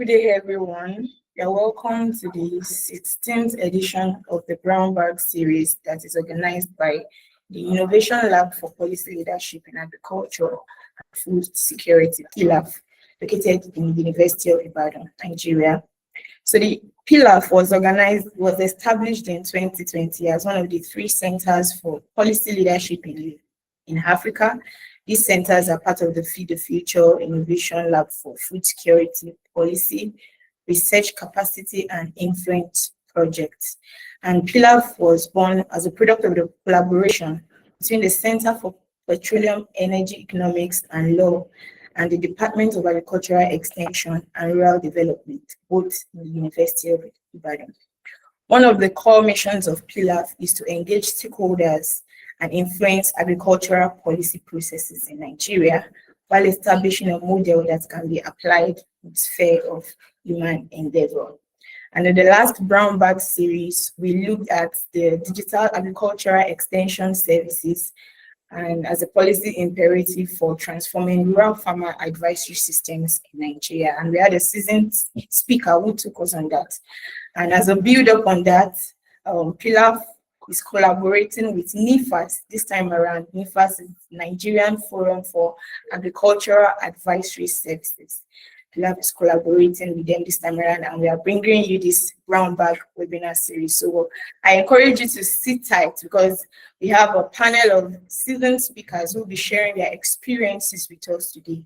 Good day, everyone. You're welcome to the 16th edition of the Brown Bag series that is organized by the Innovation Lab for Policy Leadership in Agriculture and Food Security, PiLAF, located in the University of Ibadan, Nigeria. So the PiLAF was established in 2020 as one of the 3 centers for policy leadership in Africa. These centers are part of the Feed the Future Innovation Lab for Food Security Policy, Research Capacity and Influence project. And PiLAF was born as a product of the collaboration between the Center for Petroleum, Energy, Economics and Law and the Department of Agricultural Extension and Rural Development, both in the University of Ibadan. One of the core missions of PiLAF is to engage stakeholders and influence agricultural policy processes in Nigeria while establishing a model that can be applied in the sphere of human endeavor. And in the last Brown Bag series, we looked at the digital agricultural extension services and as a policy imperative for transforming rural farmer advisory systems in Nigeria. And we had a seasoned speaker who took us on that. And as a build-up on that, PiLAF is collaborating with NIFAAS this time around. NIFAAS is Nigerian Forum for Agricultural Advisory Services. PiLAF is collaborating with them this time around, and we are bringing you this Brown Bag webinar series. So I encourage you to sit tight because we have a panel of seasoned speakers who will be sharing their experiences with us today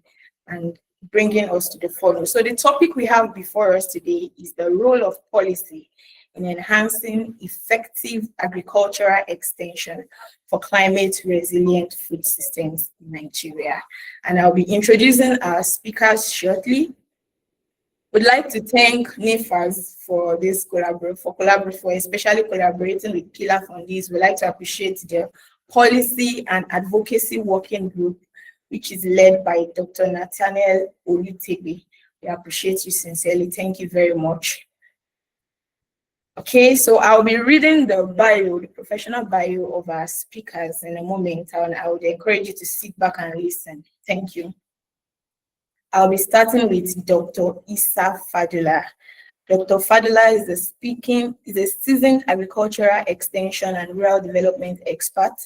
and bringing us to the forum. So the topic we have before us today is the role of policy in enhancing effective agricultural extension for climate resilient food systems in Nigeria. And I'll be introducing our speakers shortly. Would like to thank NIFAAS for this for especially collaborating with PiLAF on this. We'd like to appreciate the policy and advocacy working group, which is led by Dr. Nathaniel Olutegbe. We appreciate you sincerely. Thank you very much. Okay, so I'll be reading the professional bio of our speakers in a moment, and I would encourage you to sit back and listen. Thank you. I'll be starting with Dr. Issa Fadlullah. Dr. Fadlullah is a seasoned agricultural extension and rural development expert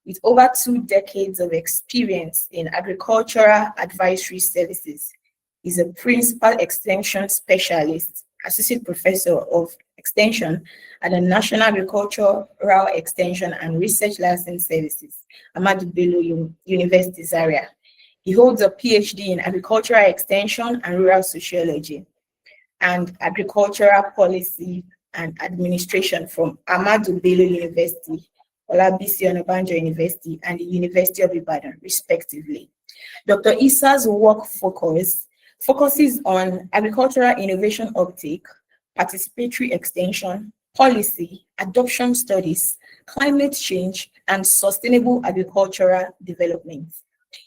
with over 2 decades of experience in agricultural advisory services. He's a principal extension specialist, associate professor of extension at the National Agricultural Extension and Research License Services, Ahmadu Bello University, Zaria. He holds a PhD in agricultural extension and rural sociology and agricultural policy and administration from Ahmadu Bello University, Olabisi Onabanjo University, and the University of Ibadan, respectively. Dr. Issa's work focuses on agricultural innovation uptake, participatory extension, policy, adoption studies, climate change, and sustainable agricultural development.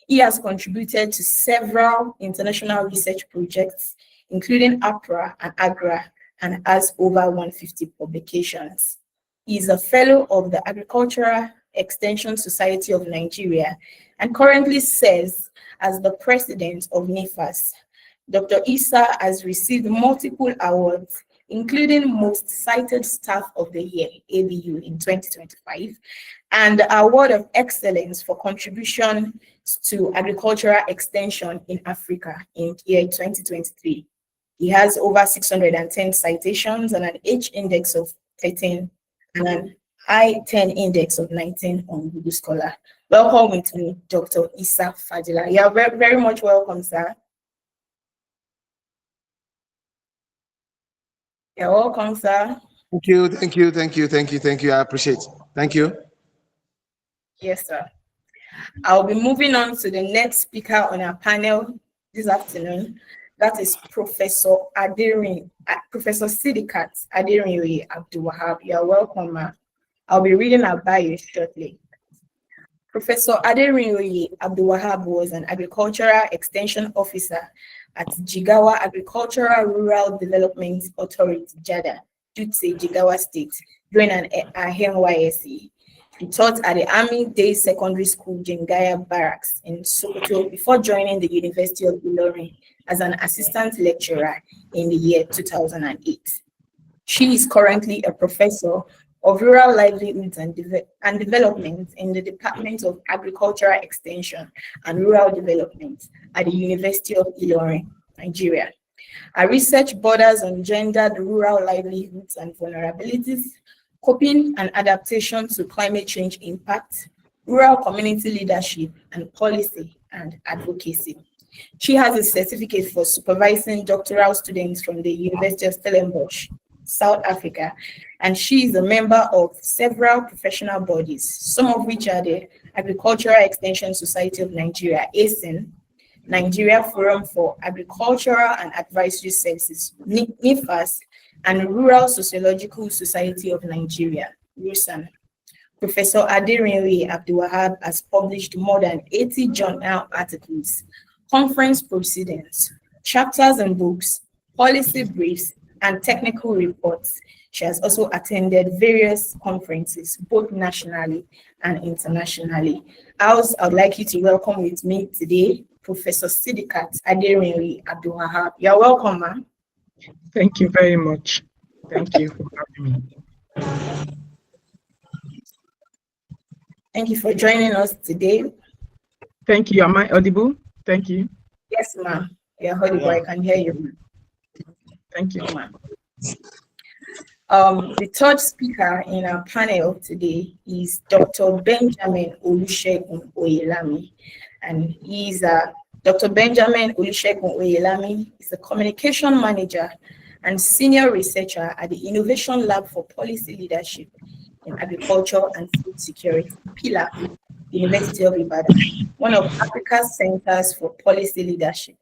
He has contributed to several international research projects, including APRA and AGRA, and has over 150 publications. He is a fellow of the Agricultural Extension Society of Nigeria and currently serves as the president of NIFAAS. Dr. Issa has received multiple awards, including Most Cited Staff of the Year, ABU, in 2025, and the Award of Excellence for Contribution to Agricultural Extension in Africa in year 2023. He has over 610 citations and an H index of 13 and an I-10 index of 19 on Google Scholar. Welcome with me, Dr. Issa Fadlullah. You are very, very much welcome, sir. You're welcome, sir. Thank you. I appreciate it. Thank you. Yes, sir. I'll be moving on to the next speaker on our panel this afternoon. That is Professor Sidiqat A Abdulwahab. You are welcome, ma'am. I'll be reading our bio shortly. Professor Abdulwahab was an agricultural extension officer at Jigawa Agricultural Rural Development Authority, JADA, Dutse, Jigawa State, during an NYSC. He taught at the Army Day Secondary School, Jengaya Barracks in Sokoto before joining the University of Ilorin as an assistant lecturer in the year 2008. She is currently a professor of rural livelihoods and development in the Department of Agricultural Extension and Rural Development at the University of Ilorin, Nigeria. Her research borders on gendered rural livelihoods and vulnerabilities, coping and adaptation to climate change impact, rural community leadership, and policy and advocacy. She has a certificate for supervising doctoral students from the University of Stellenbosch, South Africa, and she is a member of several professional bodies, some of which are the Agricultural Extension Society of Nigeria, ASIN, Nigerian Forum for Agricultural and Advisory Services, NIFAAS, and Rural Sociological Society of Nigeria, RUSAN. Professor Aderinle Abdulwahab has published more than 80 journal articles, conference proceedings, chapters and books, policy briefs, and technical reports. She has also attended various conferences, both nationally and internationally. I'd like you to welcome with me today Professor Sidiqat Aderinle Abdulwahab. You're welcome, ma'am. Thank you very much. Thank you for having me. Thank you for joining us today. Thank you. Am I audible? Thank you. Yes, ma'am. You're audible. I can hear you. Thank you. Ma'am. The third speaker in our panel today is Dr. Benjamin Olutegbe Oyelami, and he's Dr. Benjamin Olutegbe Oyelami is a communication manager and senior researcher at the Innovation Lab for Policy Leadership in Agriculture and Food Security, PiLAF, University of Ibadan, one of Africa's centers for policy leadership.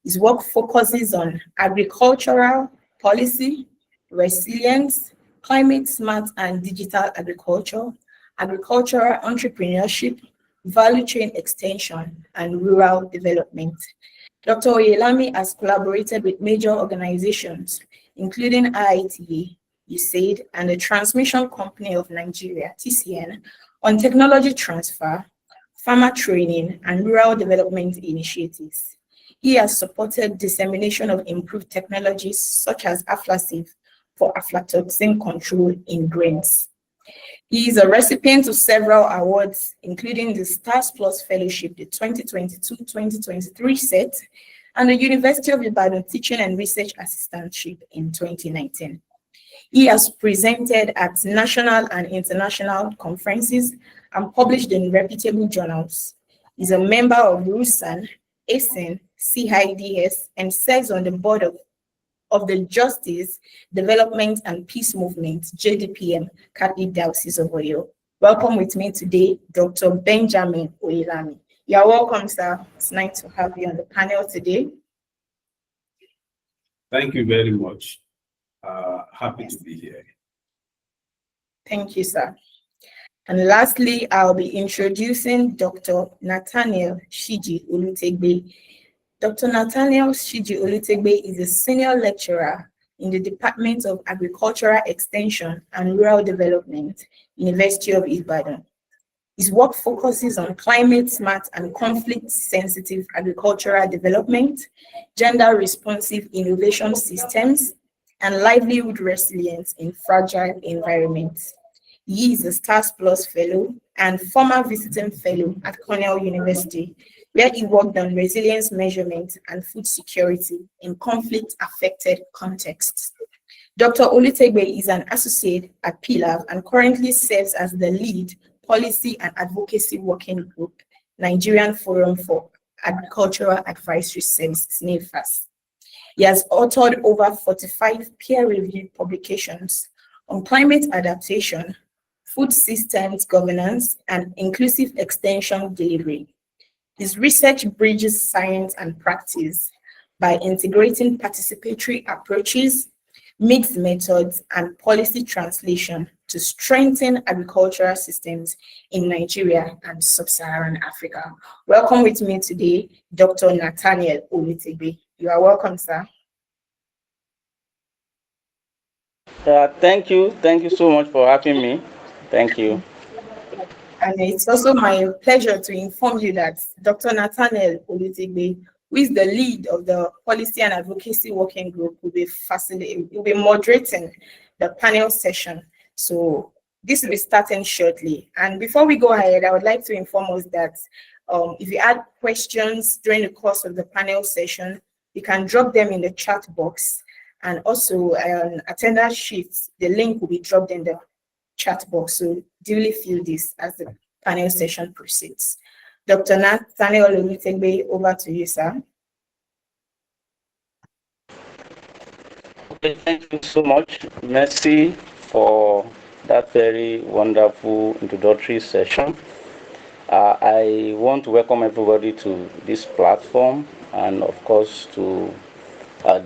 His work focuses on agricultural policy, resilience, climate smart and digital agriculture, agricultural entrepreneurship, value chain extension, and rural development. Dr. Oyelami has collaborated with major organizations, including IITA, USAID, and the Transmission Company of Nigeria, TCN, on technology transfer, farmer training, and rural development initiatives. He has supported dissemination of improved technologies such as aflatoxin for aflatoxin control in grains. He is a recipient of several awards, including the Stars Plus Fellowship, the 2022-2023 set, and the University of Ibadan Teaching and Research Assistantship in 2019. He has presented at national and international conferences and published in reputable journals. He's a member of RUSAN, ASIN, CIDS, and serves on the board of the Justice, Development, and Peace Movement, JDPM, Catholic Diocese of Oyo. Welcome with me today, Dr. Benjamin Oyelami. You're welcome, sir. It's nice to have you on the panel today. Thank you very much. Happy to be here. Thank you, sir. And lastly, I'll be introducing Dr. Nathaniel Olutegbe. Dr. Nathaniel Olutegbe is a senior lecturer in the Department of Agricultural Extension and Rural Development, University of Ibadan. His work focuses on climate smart and conflict-sensitive agricultural development, gender-responsive innovation systems, and livelihood resilience in fragile environments. He is a Stars Plus Fellow and former visiting fellow at Cornell University, where he worked on resilience measurement and food security in conflict-affected contexts. Dr. Olutegbe is an associate at PiLAF and currently serves as the lead Policy and Advocacy Working Group, Nigerian Forum for Agricultural Advisory Services, NIFAAS. He has authored over 45 peer-reviewed publications on climate adaptation, food systems governance, and inclusive extension delivery. His research bridges science and practice by integrating participatory approaches, mixed methods, and policy translation to strengthen agricultural systems in Nigeria and sub-Saharan Africa. Welcome with me today, Dr. Nathaniel Olutegbe. You are welcome, sir. Thank you. Thank you so much for having me. Thank you. And it's also my pleasure to inform you that Dr. Nathaniel Olutegbe who is the lead of the Policy and Advocacy Working Group, will be moderating the panel session. So this will be starting shortly. And before we go ahead, I would like to inform us that if you had questions during the course of the panel session, you can drop them in the chat box. And also an attendance sheet, the link will be dropped in the chat box. So duly fill this as the panel session proceeds. Dr. Nathaniel Olutegbe, over to you, sir. Okay, thank you so much, Mercy, for that very wonderful introductory session. I want to welcome everybody to this platform and, of course, to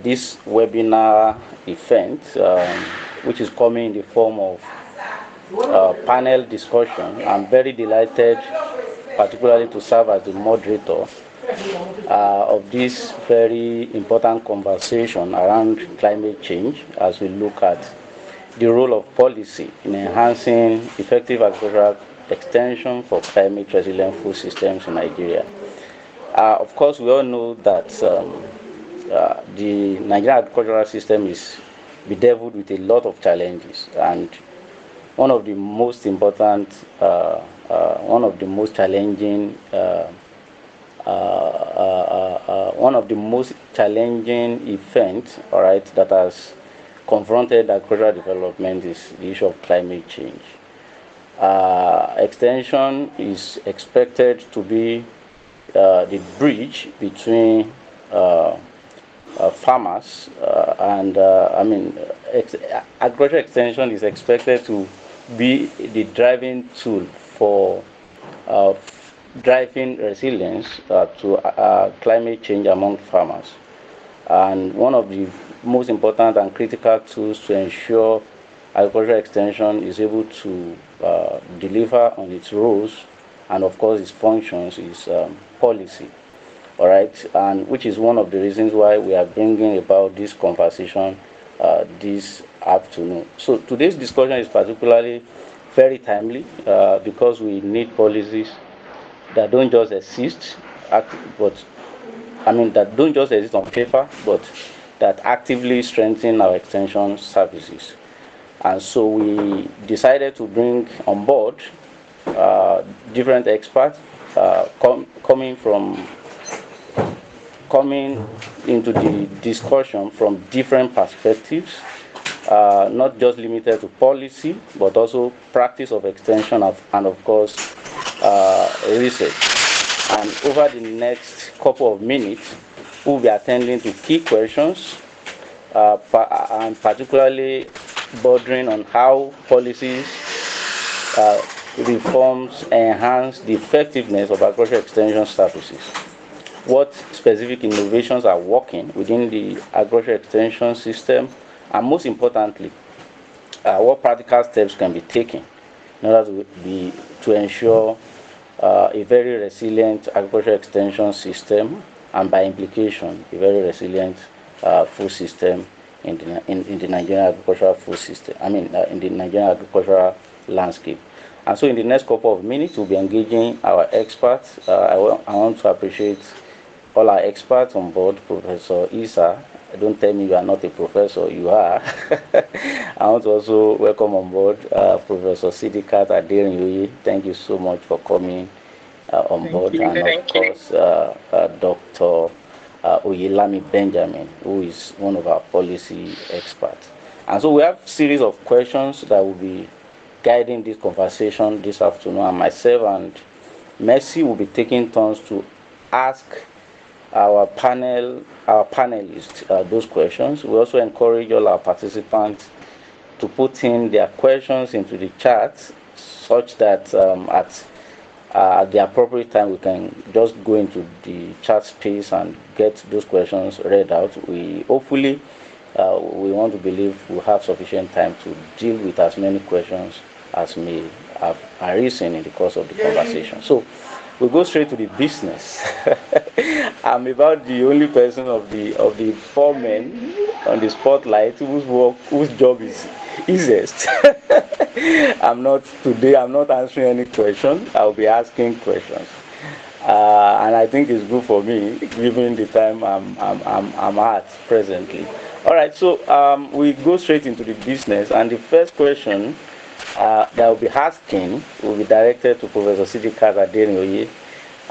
this webinar event, which is coming in the form of panel discussion. I'm very delighted, particularly to serve as the moderator of this very important conversation around climate change as we look at the role of policy in enhancing effective agricultural extension for climate resilient food systems in Nigeria. Of course, we all know that the Nigerian agricultural system is bedeviled with a lot of challenges, and one of the most important, one of the most challenging events, all right, that has confronted agricultural development is the issue of climate change. Extension is expected to be the bridge between farmers and agricultural extension is expected to be the driving tool for driving resilience to climate change among farmers. And one of the most important and critical tools to ensure agricultural extension is able to deliver on its roles and, of course, its functions is policy. All right, and which is one of the reasons why we are bringing about this conversation this afternoon. So today's discussion is particularly very timely because we need policies that don't just exist, that don't just exist on paper, but that actively strengthen our extension services. And so we decided to bring on board different experts coming into the discussion from different perspectives, not just limited to policy, but also practice of extension and of course, research. And over the next couple of minutes, we'll be attending to key questions, and particularly bordering on how policies reforms enhance the effectiveness of agricultural extension services. What specific innovations are working within the agricultural extension system, and most importantly, what practical steps can be taken in order to ensure a very resilient agricultural extension system, and by implication, a very resilient food system in the Nigerian agricultural food system. In the Nigerian agricultural landscape. And so, in the next couple of minutes, we'll be engaging our experts. I want to appreciate all our experts on board. Professor Issa, don't tell me you are not a professor, you are. I want to also welcome on board Professor Sidiqat A. Thank you so much for coming on board. And of course, Dr. Oyelami Benjamin, who is one of our policy experts. And so we have a series of questions that will be guiding this conversation this afternoon, and myself and Mercy will be taking turns to ask our panelists those questions. We also encourage all our participants to put in their questions into the chat, such that at the appropriate time we can just go into the chat space and get those questions read out. We want to believe we'll have sufficient time to deal with as many questions as may have arisen in the course of the conversation. So we'll go straight to the business. I'm about the only person of the four men on the spotlight whose job is easiest. I'm not answering any question. I'll be asking questions. and I think it's good for me given the time I'm at presently. All right, so we go straight into the business, and the first question that will be asking will be directed to Professor Sidiqat A,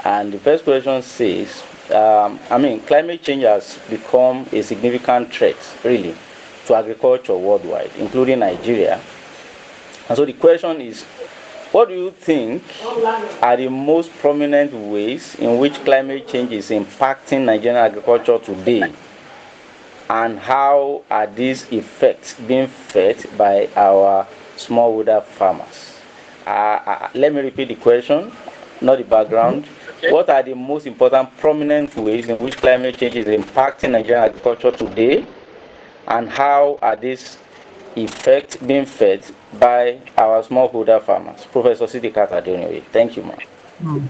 and the first question says, climate change has become a significant threat, really, to agriculture worldwide, including Nigeria. And so the question is, what do you think are the most prominent ways in which climate change is impacting Nigerian agriculture today? And how are these effects being felt by our smallholder farmers? Let me repeat the question, not the background. Okay. What are the most important prominent ways in which climate change is impacting Nigerian agriculture today? And how are these effects being felt by our smallholder farmers? Professor Sidiqat A. Thank you, ma'am.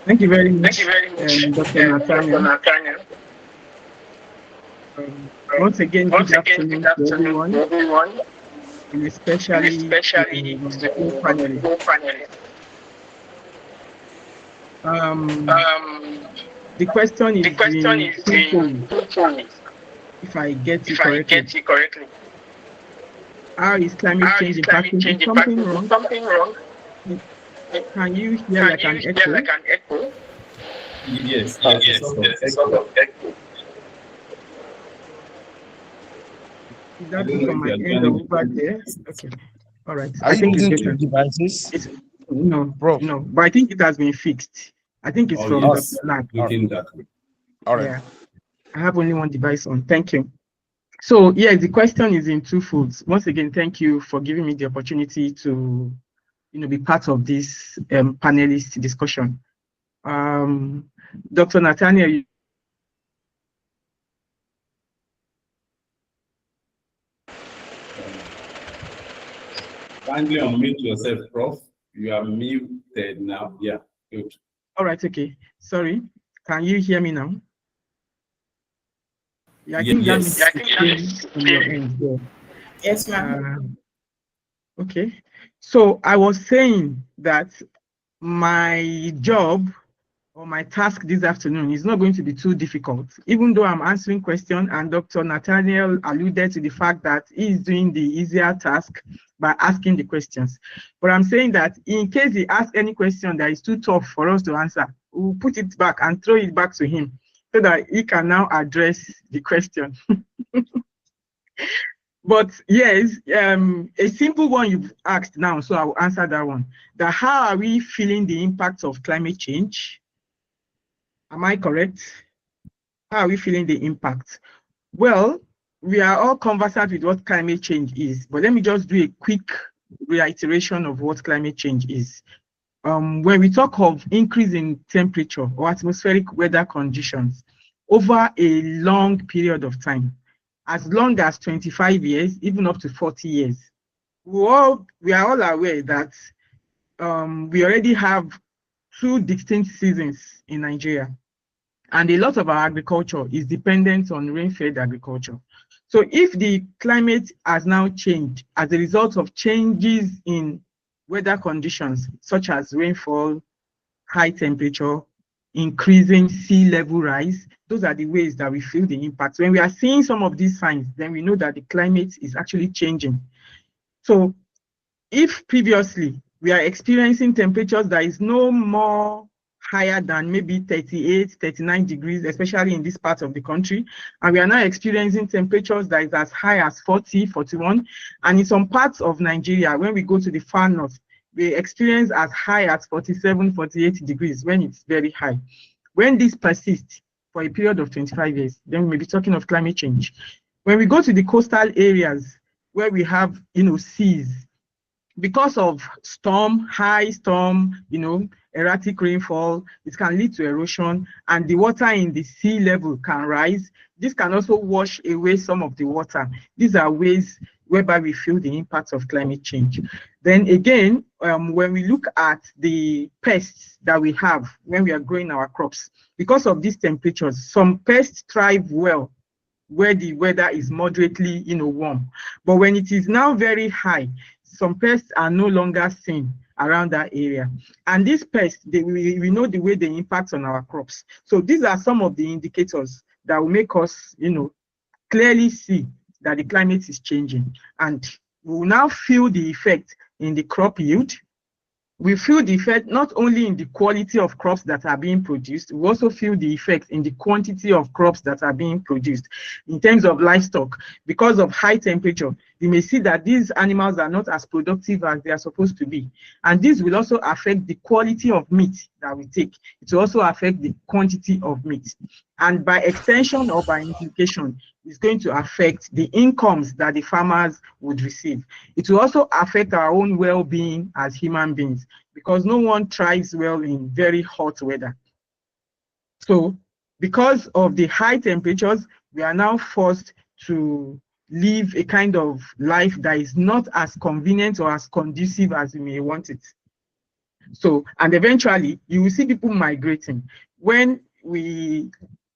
Thank you very much, Dr. Nathaniel. Once again, good afternoon to everyone, and especially the panelists. The question is twofold, if I get you correctly. How is climate change impacting? Something wrong? Can you hear like an echo? Yes, there's a sort of echo. Is that from my end or over there? Okay. All right. Are you using two devices? No, but I think it has been fixed. I think it's from the lab. Looking that way. All right. Yeah. I have only one device on. Thank you. So, yes, the question is in two folds. Once again, thank you for giving me the opportunity to, be part of this panelist discussion. Dr. Nathaniel. Kindly unmute yourself, Prof. You are muted now. Yeah, good. All right, okay. Sorry. Can you hear me now? Yeah, I think that on your end there. Yes, ma'am. Okay. So I was saying that my job or my task this afternoon is not going to be too difficult, even though I'm answering questions, and Dr. Nathaniel alluded to the fact that he's doing the easier task by asking the questions. But I'm saying that in case he asks any question that is too tough for us to answer, we'll put it back and throw it back to him so that he can now address the question. But yes, a simple one you've asked now, so I will answer that one. That how are we feeling the impact of climate change? Am I correct? How are we feeling the impact? Well, we are all conversant with what climate change is, but let me just do a quick reiteration of what climate change is. When we talk of increase in temperature or atmospheric weather conditions over a long period of time, as long as 25 years, even up to 40 years, we are all aware that we already have 2 distinct seasons in Nigeria. And a lot of our agriculture is dependent on rain-fed agriculture. So if the climate has now changed as a result of changes in weather conditions, such as rainfall, high temperature, increasing sea level rise, those are the ways that we feel the impact. When we are seeing some of these signs, then we know that the climate is actually changing. So if previously we are experiencing temperatures that is no more higher than maybe 38, 39 degrees, especially in this part of the country, and we are now experiencing temperatures that is as high as 40, 41, and in some parts of Nigeria, when we go to the far north, we experience as high as 47, 48 degrees when it's very high. When this persists for a period of 25 years, then we may be talking of climate change. When we go to the coastal areas where we have, seas, because of high storm, erratic rainfall, it can lead to erosion, and the water in the sea level can rise. This can also wash away some of the water. These are ways whereby we feel the impact of climate change. Then again, when we look at the pests that we have when we are growing our crops, because of these temperatures, some pests thrive well where the weather is moderately, warm. But when it is now very high, some pests are no longer seen. around that area. And these pests, we know the way they impact on our crops. So these are some of the indicators that will make us, clearly see that the climate is changing. And we will now feel the effect in the crop yield. We feel the effect not only in the quality of crops that are being produced, we also feel the effect in the quantity of crops that are being produced. In terms of livestock, because of high temperature, you may see that these animals are not as productive as they are supposed to be. And this will also affect the quality of meat that we take. It will also affect the quantity of meat. And by extension or by implication, it's going to affect the incomes that the farmers would receive. It will also affect our own well-being as human beings, because no one thrives well in very hot weather. So because of the high temperatures, we are now forced to live a kind of life that is not as convenient or as conducive as we may want it. So, and eventually you will see people migrating. When we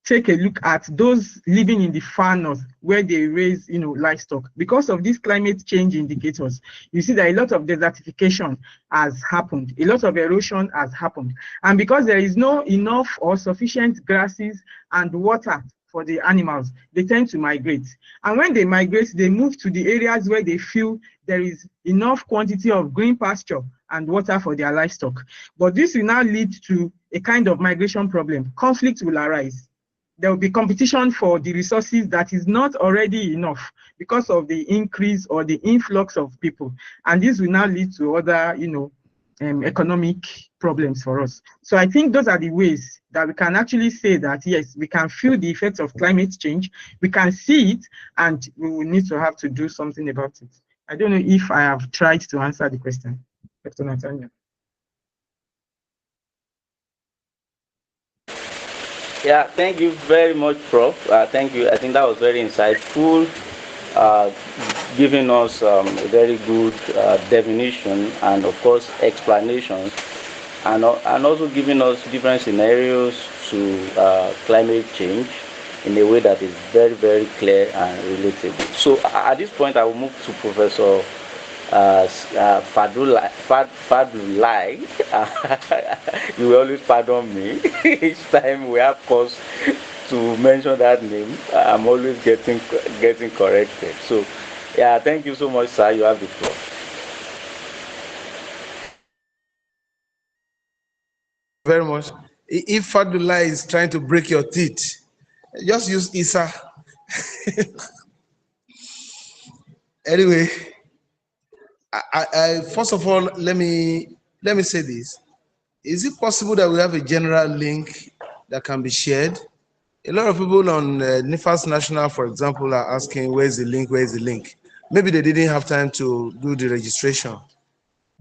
take a look at those living in the far north where they raise, livestock, because of these climate change indicators, you see that a lot of desertification has happened, a lot of erosion has happened. And because there is no enough or sufficient grasses and water for the animals, they tend to migrate. And when they migrate, they move to the areas where they feel there is enough quantity of green pasture and water for their livestock. But this will now lead to a kind of migration problem. Conflict will arise. There will be competition for the resources that is not already enough because of the increase or the influx of people. And this will now lead to other, economic problems for us. So I think those are the ways that we can actually say that, yes, we can feel the effects of climate change, we can see it, and we will need to have to do something about it. I don't know if I have tried to answer the question, Dr. Nathaniel. Yeah, thank you very much, Prof. Thank you. I think that was very insightful, giving us a very good definition and, of course, explanations, and also giving us different scenarios to climate change in a way that is very, very clear and relatable. So at this point, I will move to Professor Fadlullah. You will always pardon me each time we have cause to mention that name. I'm always getting corrected. So yeah, thank you so much, sir. You have the floor. Very much. If Fadlullah is trying to break your teeth, just use Issa. Anyway, I first of all, let me say this. Is it possible that we have a general link that can be shared? A lot of people on NIFAAS National, for example, are asking, where's the link, where's the link? Maybe they didn't have time to do the registration.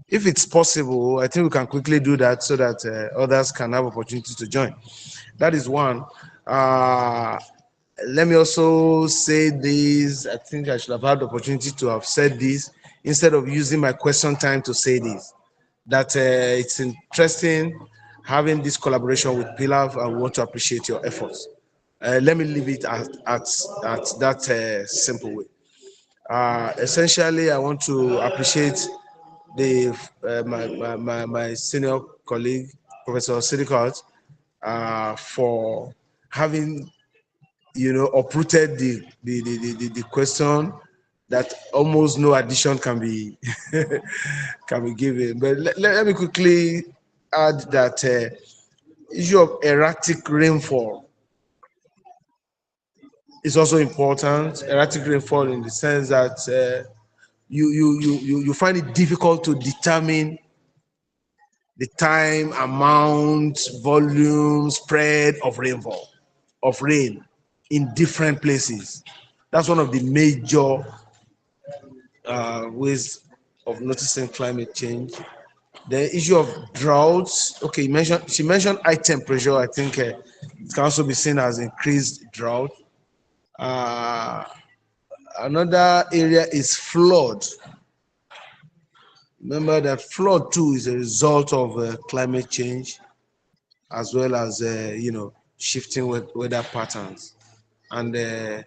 If it's possible, I think we can quickly do that so that others can have opportunity to join. That is one. Let me also say this. I think I should have had the opportunity to have said this instead of using my question time to say this. That it's interesting having this collaboration with PiLAF, and we want to appreciate your efforts. Let me leave it at that simple way. Essentially, I want to appreciate my senior colleague, Professor Sidiqat, for having uprooted the question that almost no addition can be given. But let me quickly add that issue of erratic rainfall is also important. Erratic rainfall in the sense that you find it difficult to determine the time, amount, volume, spread of rainfall, of rain in different places. That's one of the major ways of noticing climate change. The issue of droughts. Okay, she mentioned high temperature. I think it can also be seen as increased drought. Another area is flood. Remember that flood too is a result of climate change, as well as shifting weather patterns. And to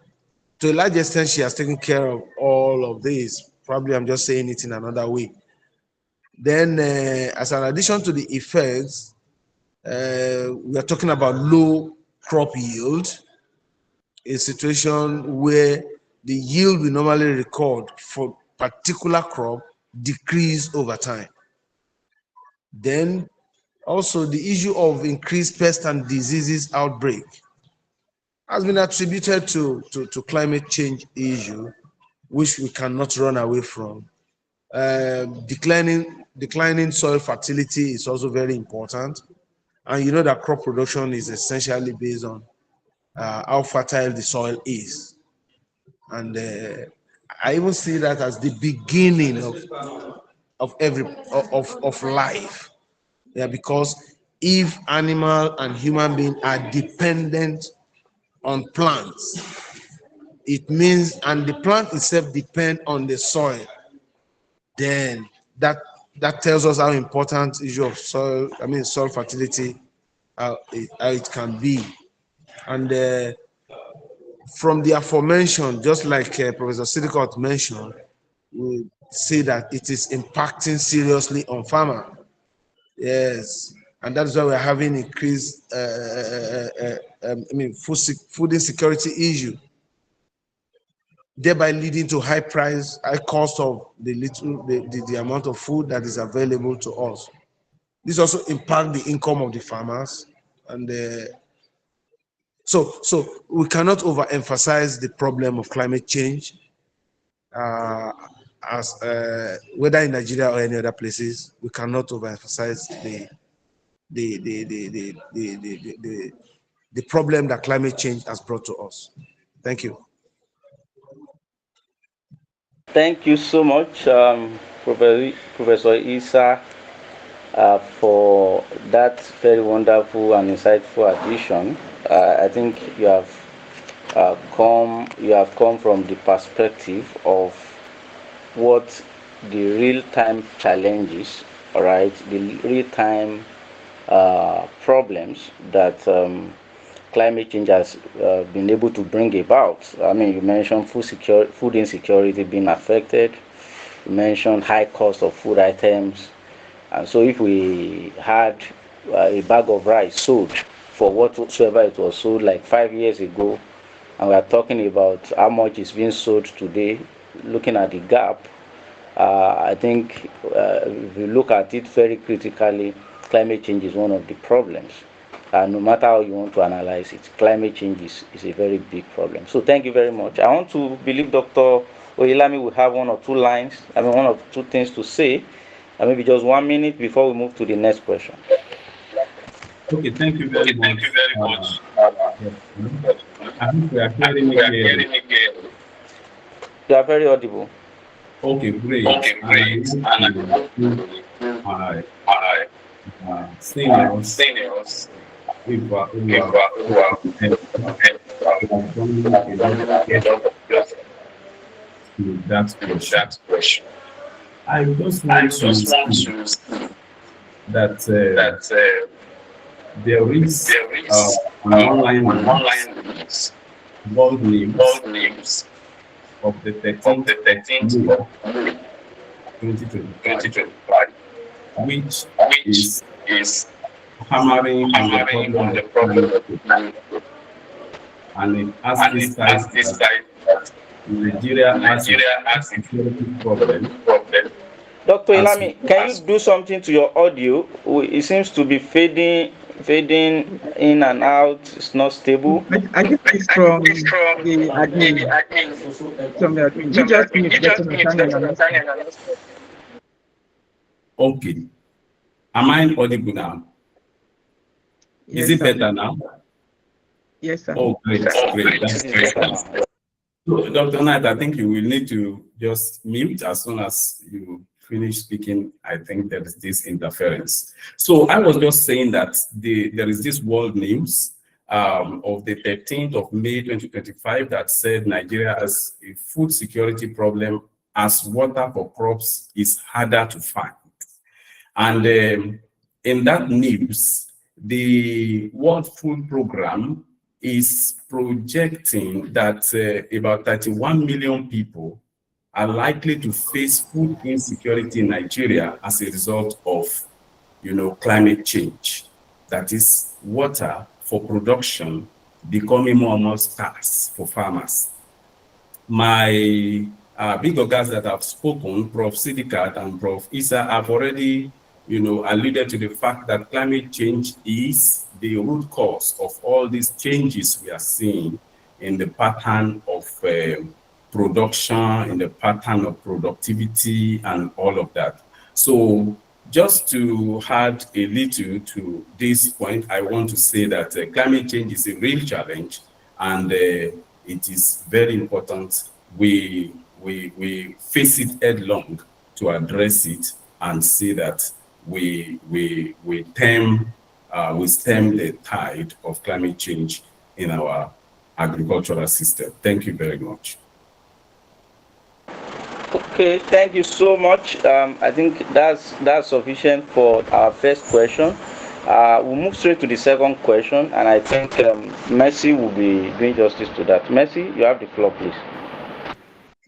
a large extent, she has taken care of all of this. Probably I'm just saying it in another way. Then, as an addition to the effects, we are talking about low crop yield, a situation where the yield we normally record for particular crop decrease over time. Then also the issue of increased pest and diseases outbreak has been attributed to climate change issue, which we cannot run away from. Declining soil fertility is also very important. And you know that crop production is essentially based on how fertile the soil is. And I even see that as the beginning of life. Yeah, because if animal and human being are dependent on plants, it means, and the plant itself depend on the soil, then that tells us how important issue of soil, soil fertility, how it can be. And from the aforementioned, just like Professor Sidiqat mentioned, we see that it is impacting seriously on farmer. Yes, and that's why we're having increased food insecurity issue, thereby leading to high cost of the amount of food that is available to us. This also impacts the income of the farmers, and so we cannot overemphasize the problem of climate change, as whether in Nigeria or any other places. We cannot overemphasize the problem that climate change has brought to us. Thank you. Thank you so much, Professor Issa, for that very wonderful and insightful addition. I think you have come from the perspective of what the real-time challenges, all right, the real-time problems that climate change has been able to bring about. I mean, you mentioned food insecurity being affected. You mentioned high cost of food items. And so if we had a bag of rice sold for whatsoever it was sold like 5 years ago, and we are talking about how much is being sold today, looking at the gap, I think if we look at it very critically, climate change is one of the problems. No matter how you want to analyze it, climate change is a very big problem. So thank you very much. I want to believe Dr. Oyelami will have one or two things to say, maybe just 1 minute before we move to the next question. Okay, thank you very much. I think we are hearing me clearly. You are very audible. Okay, great. Seniors, who are that question. I just want to say that there is an online world names of the 13th of 2025, which is hammering on the problem of climate change. And it has this type that Nigeria has a security problem. Dr. Oyelami, can you do something to your audio? It seems to be fading in and out. It's not stable. I think it's from the admin. You just finished Nathaniel. Okay. Am I audible now? Yes, is it sir. better now? Yes, sir. Oh, great. That's great. So, Dr. Knight, I think you will need to just mute as soon as you finish speaking. I think there is this interference. So I was just saying that there is this world news of the 13th of May 2025 that said Nigeria has a food security problem as water for crops is harder to find. And in that news, the World Food Programme is projecting that about 31 million people are likely to face food insecurity in Nigeria as a result of, climate change. That is, water for production becoming more and more scarce for farmers. My big ogas that have spoken, Prof. Sidiqat and Prof. Issa, have already, alluded to the fact that climate change is the root cause of all these changes we are seeing in the pattern of production, in the pattern of productivity, and all of that. So just to add a little to this point, I want to say that climate change is a real challenge, and it is very important we face it headlong to address it and see that we stem the tide of climate change in our agricultural system. Thank you very much. Okay, thank you so much. I think that's sufficient for our first question. We'll move straight to the second question, and I think Mercy will be doing justice to that. Mercy, you have the floor, please.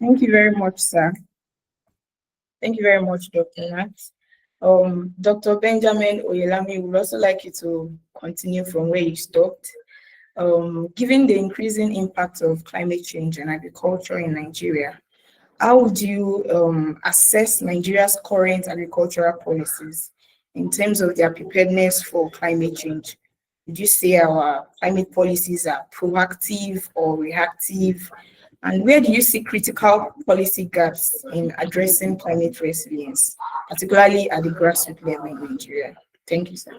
Thank you very much, sir. Thank you very much, Dr. Nat. Dr. Benjamin Oyelami would also like you to continue from where you stopped. Given the increasing impact of climate change and agriculture in Nigeria, how would you assess Nigeria's current agricultural policies in terms of their preparedness for climate change? Would you say our climate policies are proactive or reactive? And where do you see critical policy gaps in addressing climate resilience, particularly at the grassroots level in Nigeria? Thank you, sir.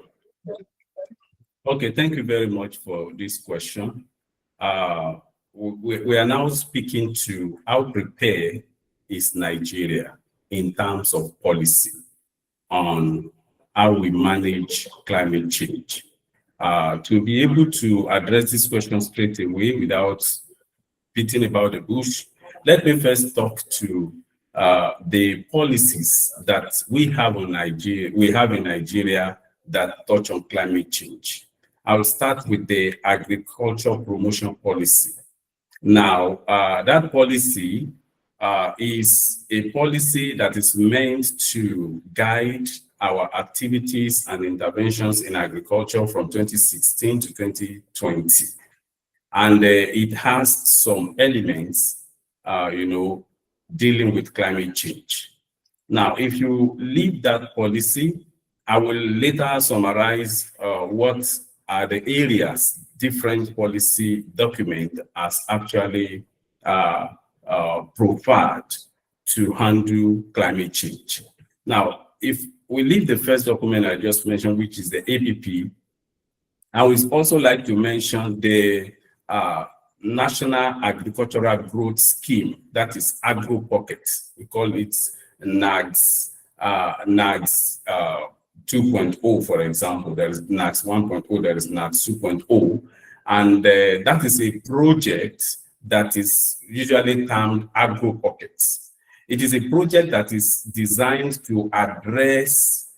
Okay, thank you very much for this question. We are now speaking to how prepared is Nigeria in terms of policy on how we manage climate change. To be able to address this question straight away without beating about the bush, let me first talk to the policies that we have in Nigeria that touch on climate change. I'll start with the agriculture promotion policy. Now, that policy is a policy that is meant to guide our activities and interventions in agriculture from 2016 to 2020. And it has some elements, dealing with climate change. Now, if you leave that policy, I will later summarize what are the areas different policy document has actually profiled to handle climate change. Now, if we leave the first document I just mentioned, which is the APP, I would also like to mention the National Agricultural Growth Scheme, that is Agro Pocket. We call it NAGS 2.0, for example. There is NAGS 1.0, there is NAGS 2.0. And that is a project that is usually termed Agro Pockets. It is a project that is designed to address,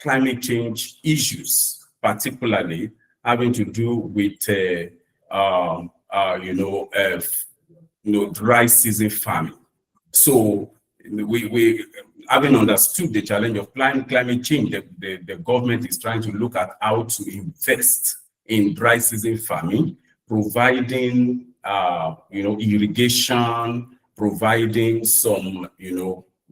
climate change issues, particularly having to do with dry season farming. So we having understood the challenge of climate change, the government is trying to look at how to invest in dry season farming, providing irrigation, providing some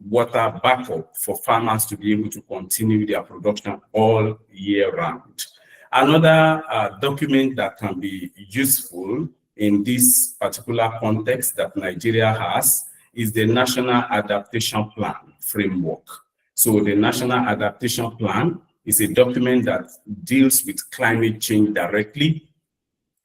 water backup for farmers to be able to continue their production all year round. Another document that can be useful in this particular context that Nigeria has is the National Adaptation Plan framework. So the National Adaptation Plan is a document that deals with climate change directly,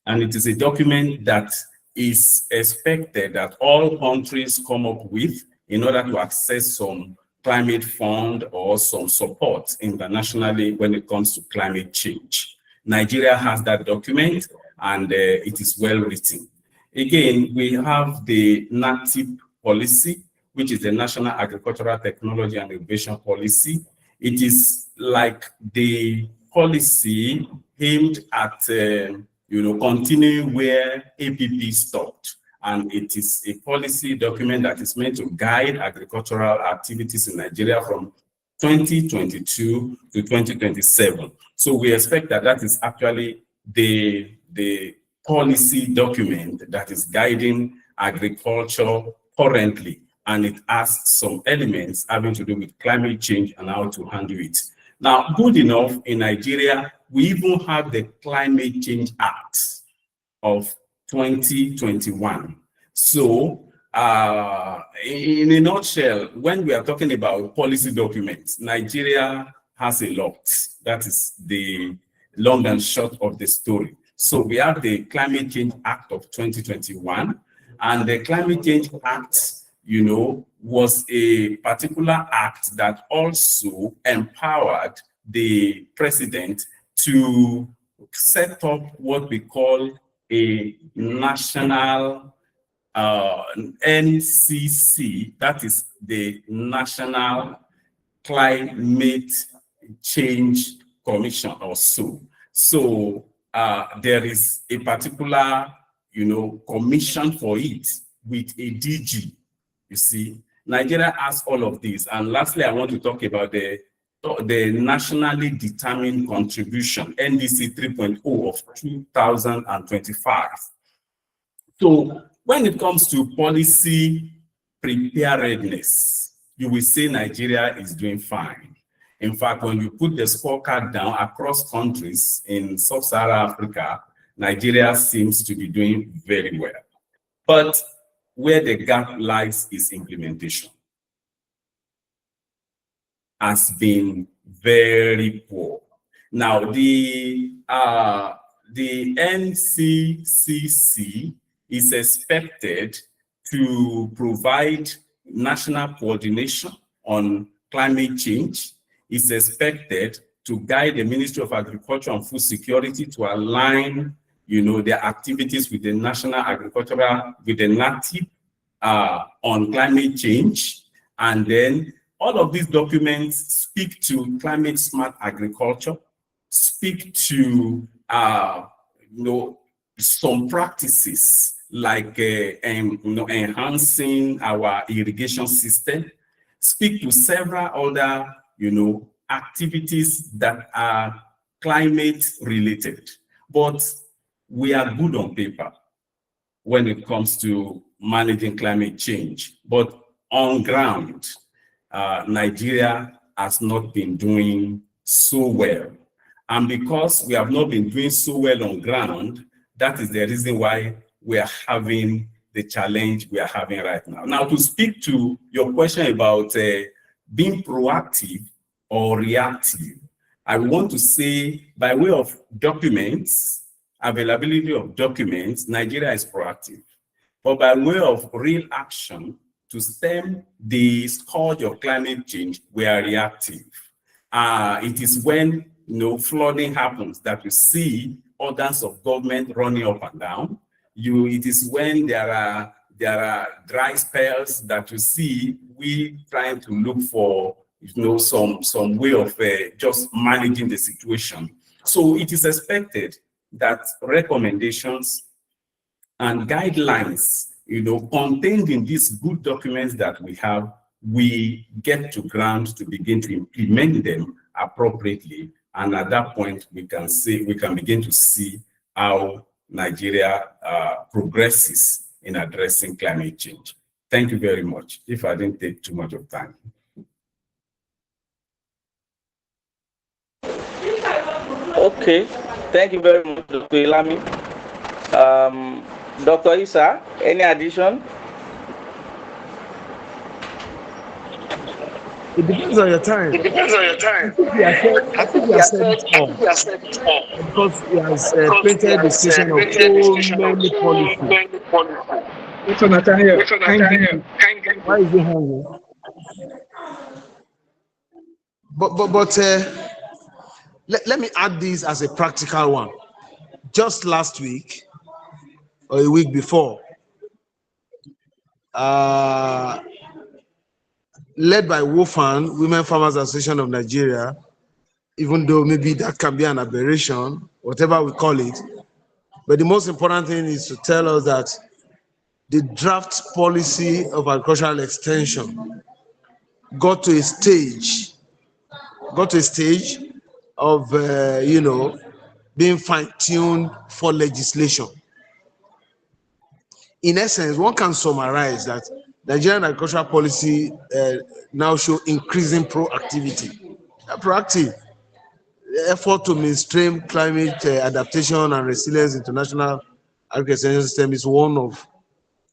and it is a document that is expected that all countries come up with in order to access some climate fund or some support internationally when it comes to climate change. Nigeria has that document, and it is well written. Again, we have the NATIP policy, which is the National Agricultural Technology and Innovation Policy. It is like the policy aimed at continuing where APP stopped and it is a policy document that is meant to guide agricultural activities in Nigeria from 2022 to 2027. So we expect that that is actually the policy document that is guiding agriculture currently, and it has some elements having to do with climate change and how to handle it. Now, good enough, in Nigeria, we even have the Climate Change Act of 2021. So, in a nutshell, when we are talking about policy documents, Nigeria has a lot. That is the long and short of the story. So we have the Climate Change Act of 2021, and the Climate Change Act, you know, was a particular act that also empowered the president to set up what we call a national NCC, that is the National Climate Change Commission or so. So there is a particular, you know, commission for it with a DG. You see, Nigeria has all of these. And lastly, I want to talk about the nationally determined contribution, NDC 3.0 of 2025. So when it comes to policy preparedness, you will say Nigeria is doing fine. In fact, when you put the scorecard down across countries in sub-Saharan Africa, Nigeria seems to be doing very well. But where the gap lies is implementation. Has been very poor. Now, the NCCC is expected to provide national coordination on climate change. It's expected to guide the Ministry of Agriculture and Food Security to align, you know, their activities with the National Agricultural, with the NATIP on climate change. And then all of these documents speak to climate smart agriculture, speak to, you know, some practices like, you know, enhancing our irrigation system, speak to several other, you know, activities that are climate related. But we are good on paper when it comes to managing climate change. But on ground, Nigeria has not been doing so well. And because we have not been doing so well on ground, that is the reason why we are having the challenge we are having right now. Now, to speak to your question about being proactive or reactive, I want to say, by way of documents, availability of documents, Nigeria is proactive. But by way of real action to stem the scourge of climate change, we are reactive. It is when, you know, flooding happens that we see organs of government running up and down. It is when there are dry spells that you see we trying to look for, you know, some way of just managing the situation. So it is expected that recommendations and guidelines, you know, contained in these good documents that we have, we get to ground to begin to implement them appropriately. And at that point, we can begin to see how Nigeria progresses in addressing climate change. Thank you very much, if I didn't take too much of time. Okay, thank you very much, Dr. Oyelami. Dr. Issa, any addition? It depends on your time. It depends on your time. I think we have said it all. Because he has painted the situation of so many policies. So Nathaniel, Why is he hungry? But let me add this as a practical one. Just last week or a week before, led by WOFAN, Women Farmers Association of Nigeria, even though maybe that can be an aberration, whatever we call it. But the most important thing is to tell us that the draft policy of agricultural extension got to a stage of, being fine-tuned for legislation. In essence, one can summarize that Nigerian agricultural policy now show increasing proactivity. Proactive effort to mainstream climate adaptation and resilience into national agricultural system is one of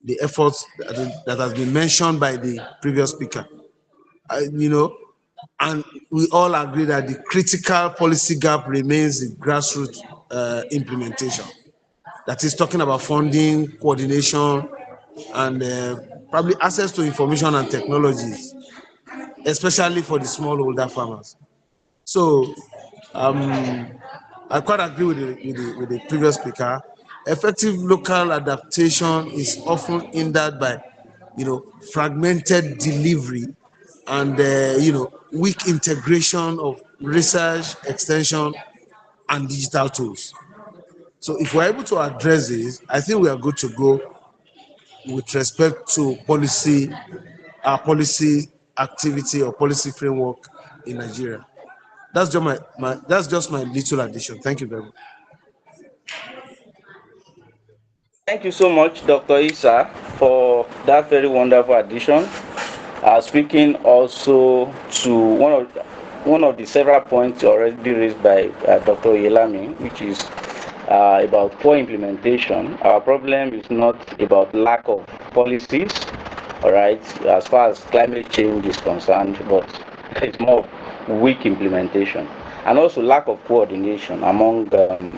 the efforts that has been mentioned by the previous speaker. And we all agree that the critical policy gap remains the grassroots implementation. That is talking about funding, coordination, and probably access to information and technologies, especially for the smallholder farmers. So I quite agree with the previous speaker. Effective local adaptation is often hindered by, fragmented delivery and weak integration of research, extension, and digital tools. So if we're able to address this, I think we are good to go with respect to policy activity or policy framework in Nigeria. That's just my little addition. Thank you very much. Thank you so much, Dr. Issa, for that very wonderful addition. Speaking also to one of the several points already raised by Dr. Oyelami, which is about poor implementation. Our problem is not about lack of policies, all right, as far as climate change is concerned, but it's more of weak implementation and also lack of coordination among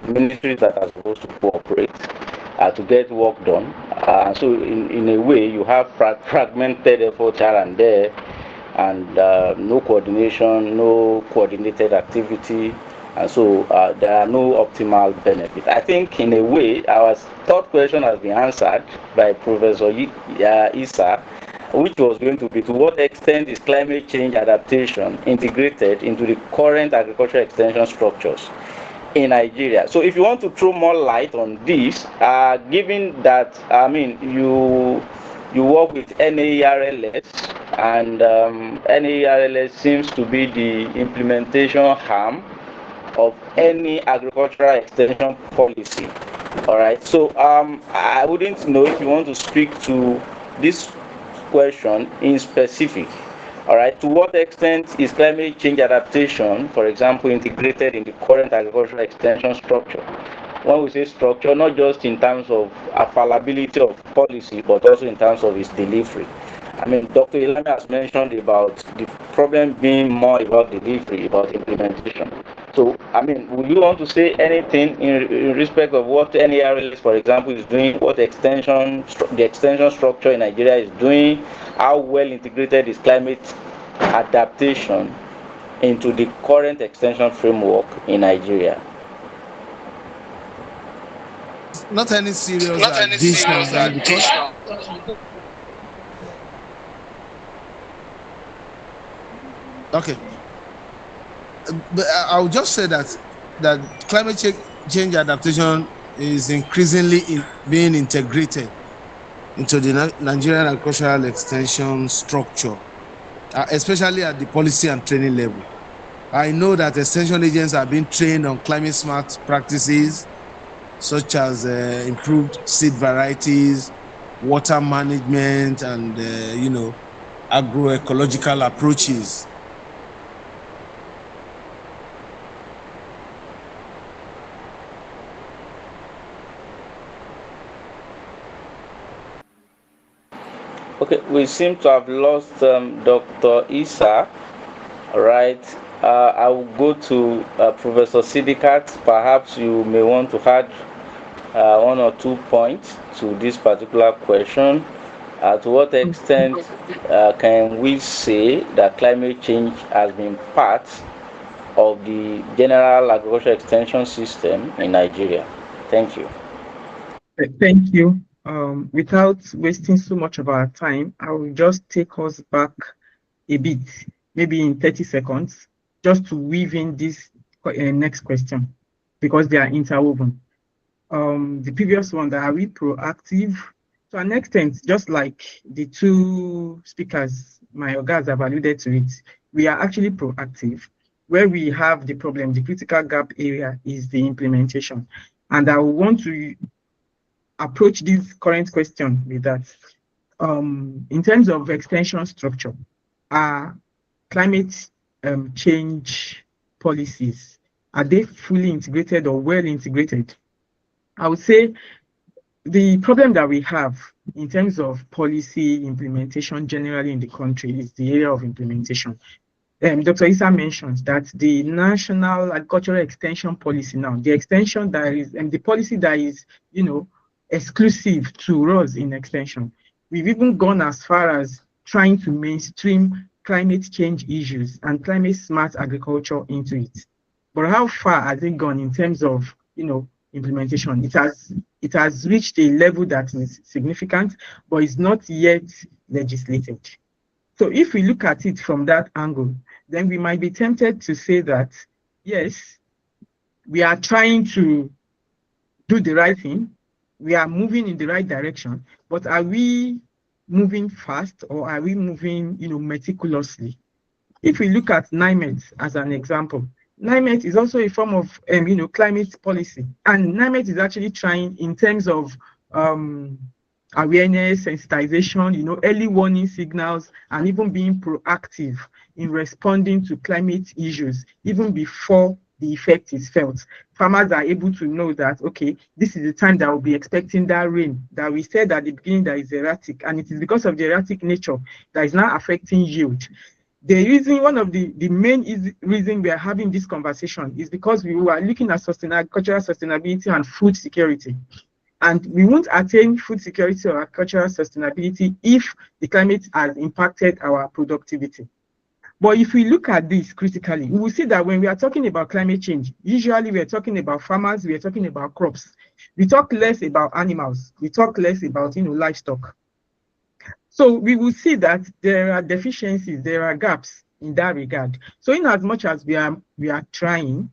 ministries that are supposed to cooperate to get work done. So in a way, you have fragmented efforts here and there, and no coordination, no coordinated activity, and so there are no optimal benefits. I think in a way, our third question has been answered by Professor Issa, which was going to be, to what extent is climate change adaptation integrated into the current agricultural extension structures in Nigeria? So if you want to throw more light on this, given that, you work with NIFAAS, and NIFAAS seems to be the implementation arm of any agricultural extension policy. All right. So I wouldn't know if you want to speak to this question in specific. All right. To what extent is climate change adaptation, for example, integrated in the current agricultural extension structure? When we say structure, not just in terms of availability of policy, but also in terms of its delivery. Dr. Oyelami has mentioned about the problem being more about delivery, about implementation. So, would you want to say anything in respect of what NIFAAS, for example, is doing, what the extension structure in Nigeria is doing, how well integrated is climate adaptation into the current extension framework in Nigeria? Not any serious addition. Okay, but I'll just say that climate change adaptation is increasingly being integrated into the Nigerian agricultural extension structure, especially at the policy and training level. I know that extension agents are being trained on climate smart practices, such as improved seed varieties, water management, and agroecological approaches. Okay, we seem to have lost Dr. Issa. All right. I will go to Professor Sidiqat. Perhaps you may want to add one or 2 points to this particular question. To what extent can we say that climate change has been part of the general agricultural extension system in Nigeria? Thank you. Thank you. Without wasting so much of our time, I will just take us back a bit, maybe in 30 seconds, just to weave in this next question, because they are interwoven. The previous one, that are we proactive To an extent, just like the two speakers, my guys have alluded to it, we are actually proactive. Where we have the problem, the critical gap area is the implementation. And I want to approach this current question with that. In terms of extension structure, climate change policies, are they fully integrated or well integrated? I would say the problem that we have in terms of policy implementation generally in the country is the area of implementation. Dr. Issa mentioned that the National Agricultural Extension Policy now, the extension that is, and the policy that is, exclusive to us in extension. We've even gone as far as trying to mainstream climate change issues and climate smart agriculture into it. But how far has it gone in terms of, implementation? It has reached a level that is significant, but it's not yet legislated. So if we look at it from that angle, then we might be tempted to say that, yes, we are trying to do the right thing. We are moving in the right direction, but are we moving fast or are we moving, meticulously? If we look at NIMET as an example, NIMET is also a form of, climate policy. And NIMET is actually trying in terms of awareness, sensitization, early warning signals, and even being proactive in responding to climate issues, even before the effect is felt. Farmers are able to know that, okay, this is the time that we'll be expecting that rain that we said at the beginning that is erratic, and it is because of the erratic nature that is now affecting yield. The reason, one of the main reason we are having this conversation is because we were looking at agricultural sustainability and food security. And we won't attain food security or agricultural sustainability if the climate has impacted our productivity. But if we look at this critically, we will see that when we are talking about climate change, usually we are talking about farmers, we are talking about crops. We talk less about animals, we talk less about livestock. So we will see that there are deficiencies, there are gaps in that regard. So in as much as we are trying,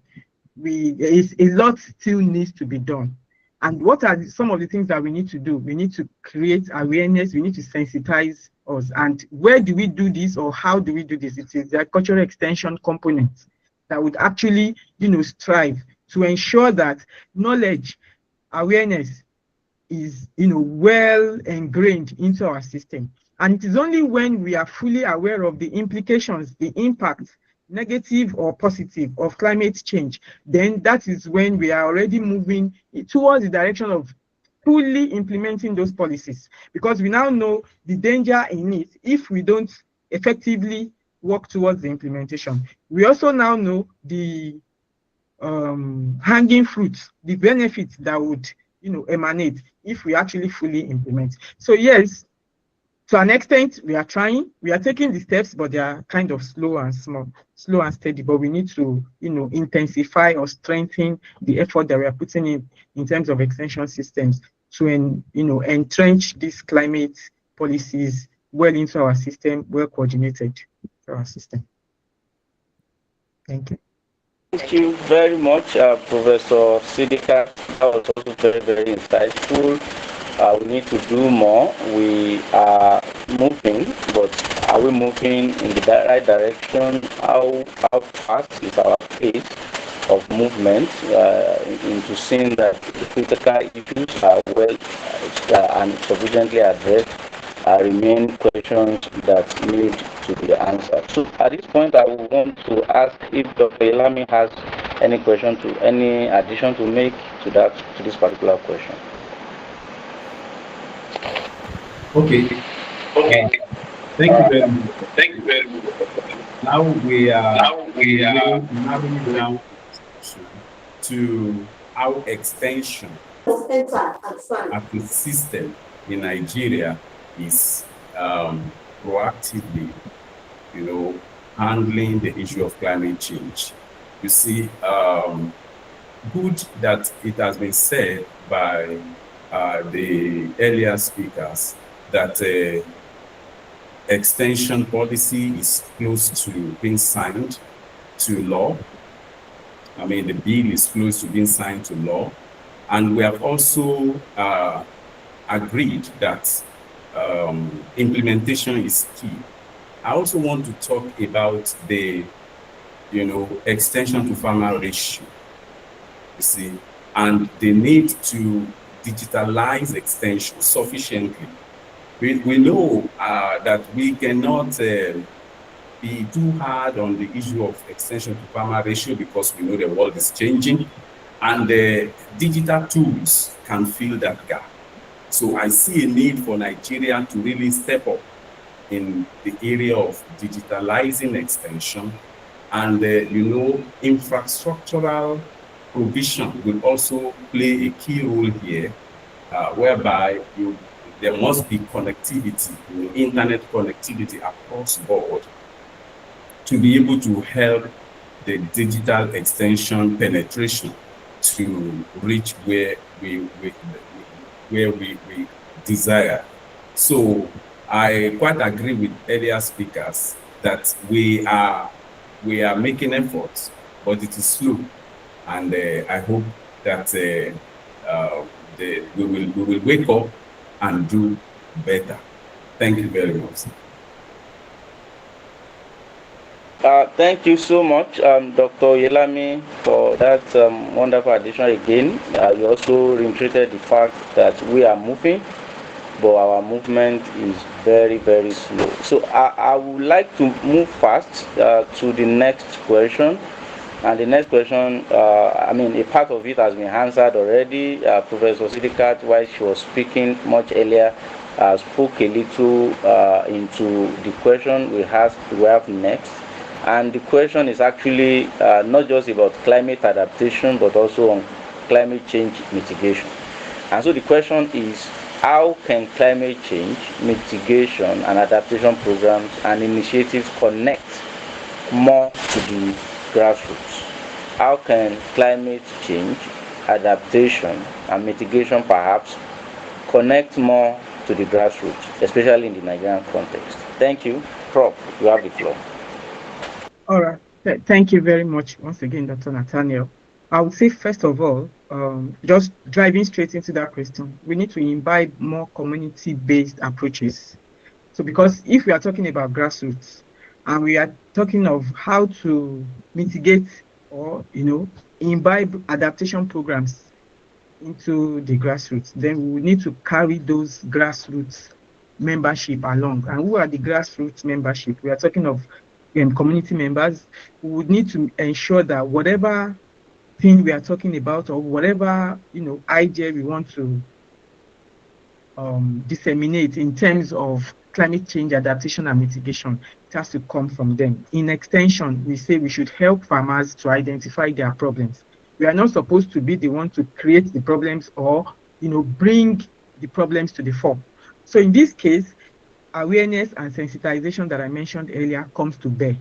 a lot still needs to be done. And what are some of the things that we need to do? We need to create awareness, we need to sensitize us. And where do we do this, or how do we do this? It is the agricultural extension component that would actually, strive to ensure that knowledge, awareness is, well ingrained into our system. And it is only when we are fully aware of the implications, the impact, negative or positive, of climate change, then that is when we are already moving towards the direction of fully implementing those policies, because we now know the danger in it if we don't effectively work towards the implementation. We also now know the hanging fruits, the benefits that would emanate if we actually fully implement. So yes, to an extent, we are trying, we are taking the steps, but they are kind of slow and steady. But we need to, intensify or strengthen the effort that we are putting in terms of extension systems to, entrench these climate policies well into our system, well coordinated to our system. Thank you. Thank you very much, Professor Sidiqat. That was also very, very insightful. We need to do more. We are moving, but are we moving in the right direction? How fast is our pace of movement into seeing that the critical issues are well and sufficiently addressed? Remain questions that need to be answered. So at this point, I would want to ask if Dr. Oyelami has any addition to make to this particular question. Okay. Thank you very much. Now we are narrowing down to how extension as a system in Nigeria is proactively, handling the issue of climate change. You see, good that it has been said by the earlier speakers that extension policy is close to being signed to law. I mean, the bill is close to being signed to law. And we have also agreed that implementation is key. I also want to talk about the, extension to farmer ratio, you see, and the need to digitalize extension sufficiently. We know that we cannot be too hard on the issue of extension to farmer ratio because we know the world is changing, and digital tools can fill that gap. So I see a need for Nigeria to really step up in the area of digitalizing extension, and infrastructural provision will also play a key role here, whereby there must be connectivity, internet connectivity across board to be able to help the digital extension penetration to reach where we desire. So I quite agree with earlier speakers that we are making efforts, but it is slow, and I hope that we will wake up and do better. Thank you very much. Thank you so much, Dr. Oyelami, for that wonderful addition again. You also reiterated the fact that we are moving, but our movement is very, very slow. So I would like to move fast to the next question. And the next question, a part of it has been answered already. Professor Sidiqat, while she was speaking much earlier, spoke a little into the question we have next. And the question is actually not just about climate adaptation, but also on climate change mitigation. And so the question is, how can climate change mitigation and adaptation programs and initiatives connect more to the grassroots? How can climate change, adaptation, and mitigation perhaps connect more to the grassroots, especially in the Nigerian context? Thank you. Prof, you have the floor. All right. Thank you very much once again, Dr. Nathaniel. I would say, first of all, just driving straight into that question, we need to imbibe more community-based approaches. So because if we are talking about grassroots and we are talking of how to mitigate or, imbibe adaptation programs into the grassroots, then we need to carry those grassroots membership along. And who are the grassroots membership? We are talking of community members. We would need to ensure that whatever thing we are talking about or whatever idea we want to disseminate in terms of climate change adaptation and mitigation, it has to come from them. In extension, we say we should help farmers to identify their problems. We are not supposed to be the one to create the problems or bring the problems to the fore. So in this case, awareness and sensitization that I mentioned earlier comes to bear.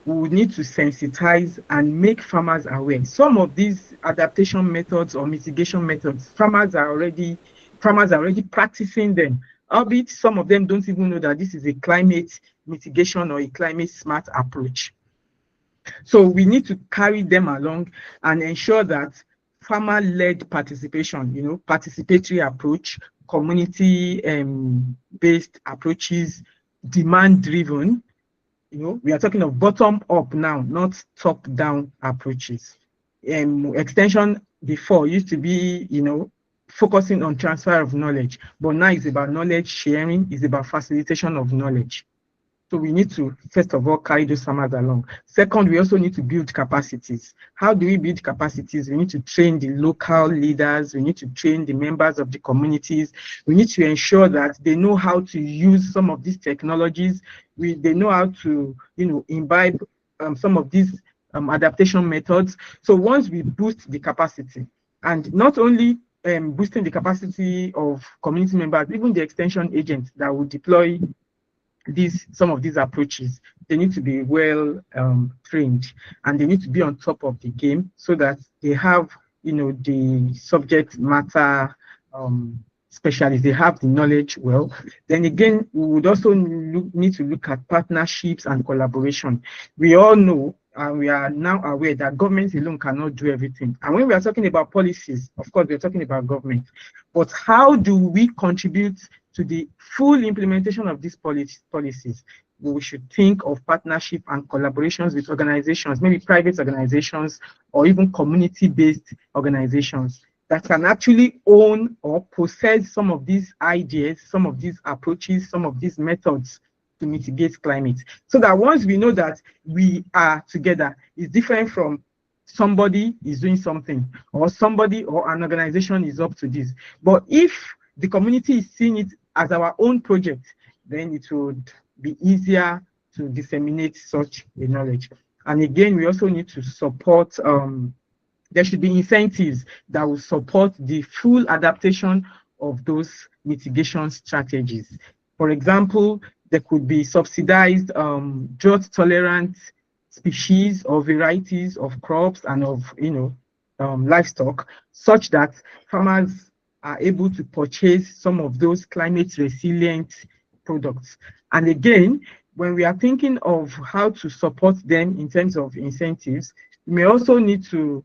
We would need to sensitize and make farmers aware. Some of these adaptation methods or mitigation methods, farmers are already practicing them, albeit some of them don't even know that this is a climate mitigation or a climate smart approach. So we need to carry them along and ensure that farmer-led participation, participatory approach, community-based approaches, demand-driven. We are talking of bottom-up now, not top-down approaches. Extension before used to be, focusing on transfer of knowledge, but now it's about knowledge sharing, it's about facilitation of knowledge. So we need to, first of all, carry those farmers along. Second, we also need to build capacities. How do we build capacities? We need to train the local leaders. We need to train the members of the communities. We need to ensure that they know how to use some of these technologies. They know how to, imbibe some of these adaptation methods. So once we boost the capacity, and not only boosting the capacity of community members, even the extension agents that will deploy some of these approaches, they need to be well trained, and they need to be on top of the game so that they have the subject matter specialists, they have the knowledge well. Then again, we would also need to look at partnerships and collaboration. We all know and we are now aware that government alone cannot do everything. And when we are talking about policies, of course, we're talking about government. But how do we contribute to the full implementation of these policies? We should think of partnership and collaborations with organizations, maybe private organizations or even community-based organizations that can actually own or possess some of these ideas, some of these approaches, some of these methods to mitigate climate. So that once we know that we are together, it's different from somebody is doing something or somebody or an organization is up to this. But if the community is seeing it as our own project, then it would be easier to disseminate such a knowledge. And again, we also need to support, there should be incentives that will support the full adaptation of those mitigation strategies. For example, there could be subsidized drought-tolerant species or varieties of crops and of livestock, such that farmers are able to purchase some of those climate resilient products. And again, when we are thinking of how to support them in terms of incentives, we may also need to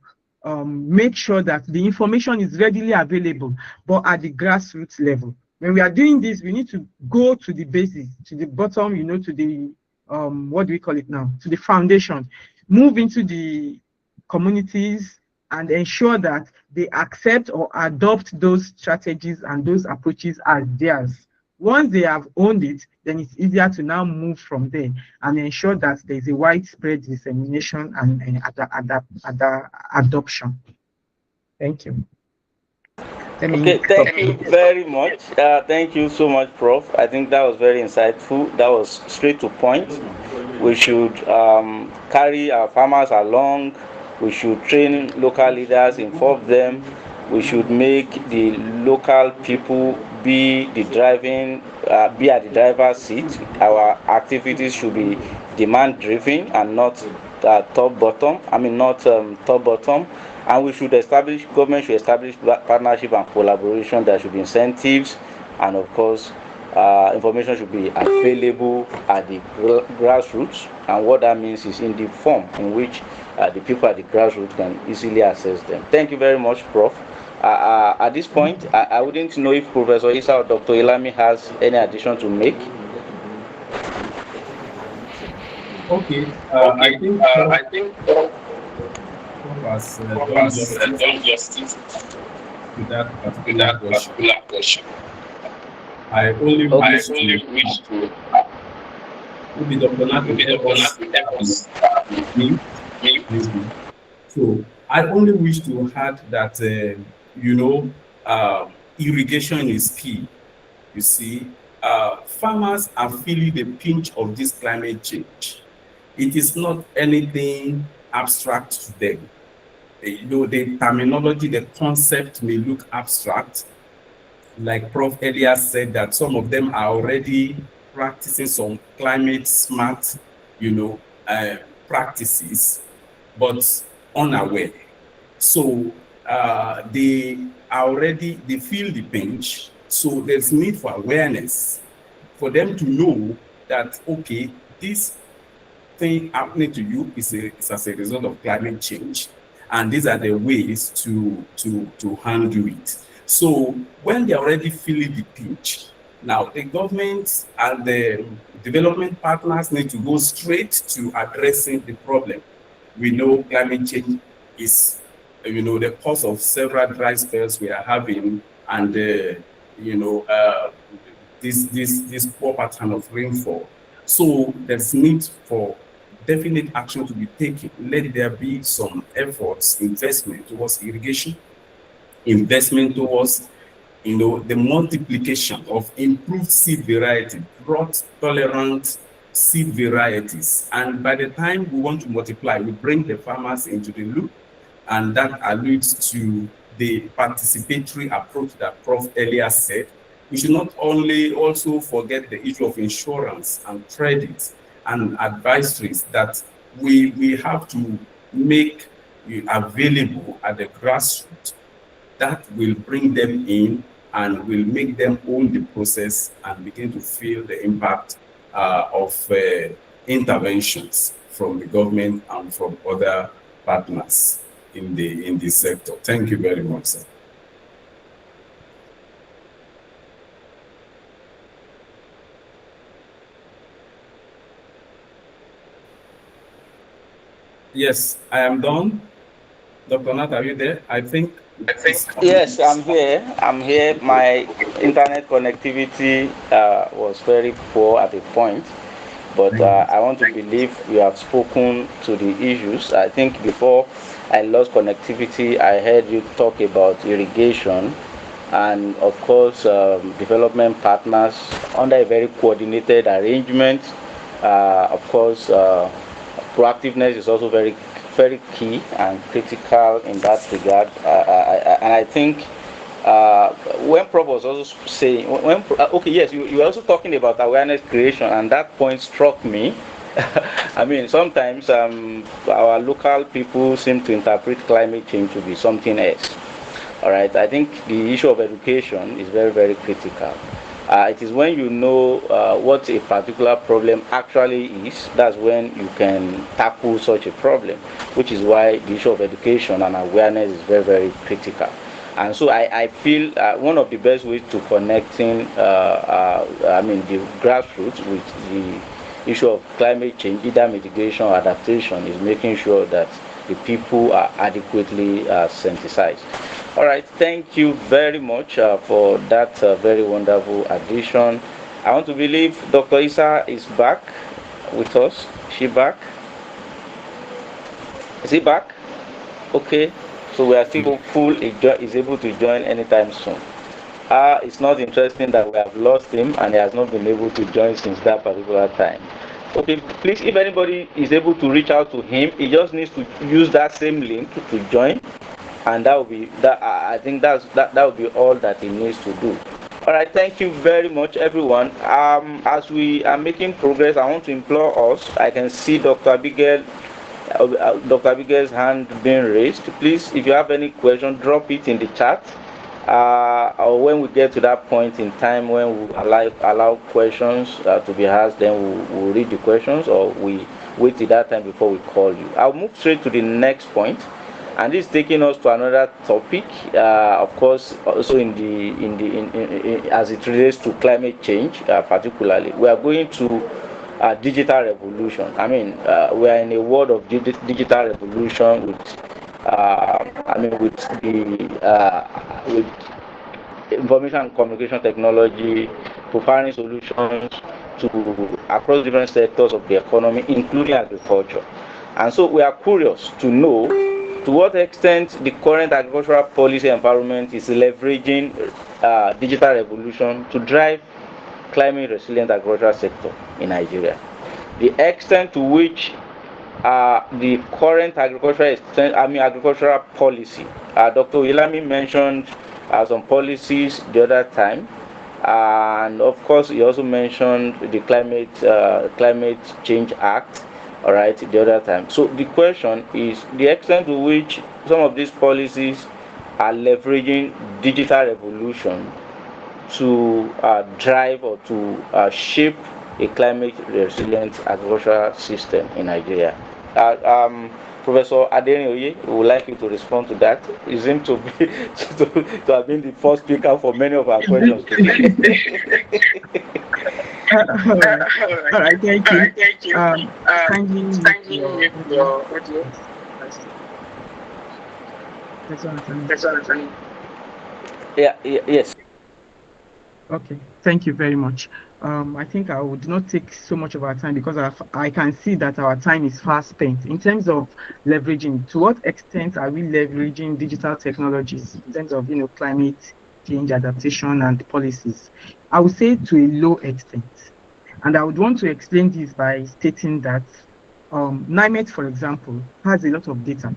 make sure that the information is readily available, but at the grassroots level. When we are doing this, we need to go to the basis, to the bottom, to the, what do we call it now? To the foundation, move into the communities and ensure that they accept or adopt those strategies and those approaches as theirs. Once they have owned it, then it's easier to now move from there and ensure that there's a widespread dissemination and adoption. Thank you. Okay, thank you very much. Thank you so much, Prof. I think that was very insightful. That was straight to point. We should carry our farmers along. We should train local leaders, involve them. We should make the local people be at the driver's seat. Our activities should be demand-driven and not top-bottom. And we should government should establish partnership and collaboration. There should be incentives, and of course, information should be available at the grassroots. And what that means is in the form in which the people at the grassroots can easily access them. Thank you very much, Prof. At this point, I wouldn't know if Professor Issa or Dr. Oyelami has any addition to make. Okay, I think was done justice to that particular question. I only wish to maybe Dr. Nathaniel So I only wish to add that irrigation is key. You see, farmers are feeling the pinch of this climate change. It is not anything abstract to them. The terminology, the concept may look abstract. Like Prof. earlier said, that some of them are already practicing some climate smart, practices, but unaware. So they feel the pinch. So there's need for awareness for them to know that, okay, this thing happening to you is as a result of climate change. And these are the ways to handle it. So when they're already feeling the pinch, now the government and the development partners need to go straight to addressing the problem. We know climate change is, the cause of several dry spells we are having, and this poor pattern of rainfall. So there's need for definite action to be taken. Let there be some efforts, investment towards irrigation, investment towards the multiplication of improved seed variety, drought-tolerant seed varieties. And by the time we want to multiply, we bring the farmers into the loop, and that alludes to the participatory approach that Prof. earlier said. We should not only also forget the issue of insurance and credit and advisories that we have to make available at the grassroots that will bring them in and will make them own the process and begin to feel the impact of interventions. from the government and from other partners in the sector. Thank you very much, sir. Yes, I am done. Dr. Nat, are you there? I think. Yes, I'm here. I'm here. My internet connectivity was very poor at a point, but I want to believe you have spoken to the issues. I think before I lost connectivity, I heard you talk about irrigation and, of course, development partners under a very coordinated arrangement. Of course, proactiveness is also very key and critical in that regard. And I think when Prof was also saying, okay, yes, you were also talking about awareness creation, and that point struck me. I mean, sometimes our local people seem to interpret climate change to be something else. All right, I think the issue of education is very, very critical. It is when you know what a particular problem actually is, that's when you can tackle such a problem, which is why the issue of education and awareness is very, very critical. And so I feel one of the best ways to connecting, the grassroots with the issue of climate change, either mitigation or adaptation, is making sure that the people are adequately sensitized. All right, thank you very much for that very wonderful addition. I want to believe Dr. Issa is back with us. Is she back? Is he back? Okay, so we are still hopeful he is able to join anytime soon. It's not interesting that we have lost him and he has not been able to join since that particular time. Okay, please, if anybody is able to reach out to him, he just needs to use that same link to join. And that will be that. I think that will be all that he needs to do. All right, thank you very much, everyone. As we are making progress, I want to implore us. I can see Dr. Abigail's hand being raised. Please, if you have any question, drop it in the chat. Or when we get to that point in time when we allow questions to be asked, then we'll read the questions, or we wait till that time before we call you. I'll move straight to the next point. And this is taking us to another topic, of course, also as it relates to climate change, particularly. We are going to digital revolution. I mean, we are in a world of digital revolution with information and communication technology, providing solutions to across different sectors of the economy, including agriculture. And so we are curious to know to what extent the current agricultural policy environment is leveraging digital revolution to drive climate resilient agricultural sector in Nigeria. The extent to which the current agricultural policy, Dr. Oyelami mentioned some policies the other time, and of course he also mentioned the Climate Change Act. All right, the other time. So the question is the extent to which some of these policies are leveraging digital revolution to drive or to shape a climate resilient agricultural system in Nigeria. Professor Adenioye, we would like you to respond to that. You seem to be to have been the first speaker for many of our questions today. All right, thank you. Kindly your audio. That's all. Yes. Okay, thank you very much. I think I would not take so much of our time because I can see that our time is fast spent. In terms of leveraging, to what extent are we leveraging digital technologies in terms of climate change adaptation and policies? I would say to a low extent. And I would want to explain this by stating that NIMET, for example, has a lot of data.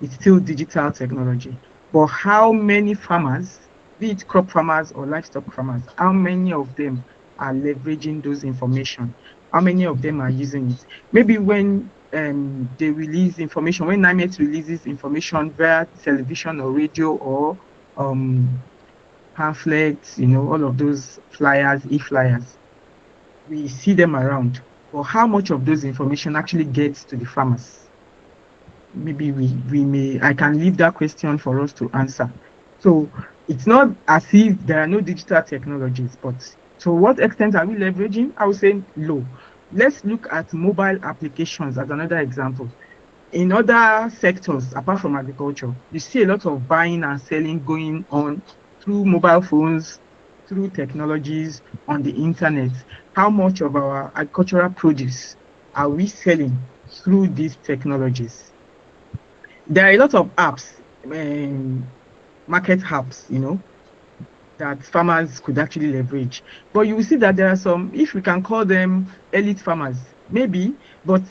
It's still digital technology. But how many farmers, be it crop farmers or livestock farmers, how many of them are leveraging those information? How many of them are using it? Maybe when they release information, when NIMET releases information via television or radio or pamphlets, all of those flyers, e-flyers, we see them around. but how much of those information actually gets to the farmers? Maybe I can leave that question for us to answer. So it's not as if there are no digital technologies, but to what extent are we leveraging? I would say low. Let's look at mobile applications as another example. In other sectors, apart from agriculture, you see a lot of buying and selling going on through mobile phones, through technologies on the internet. How much of our agricultural produce are we selling through these technologies? There are a lot of apps, market apps, that farmers could actually leverage. But you will see that there are some, if we can call them elite farmers, maybe, but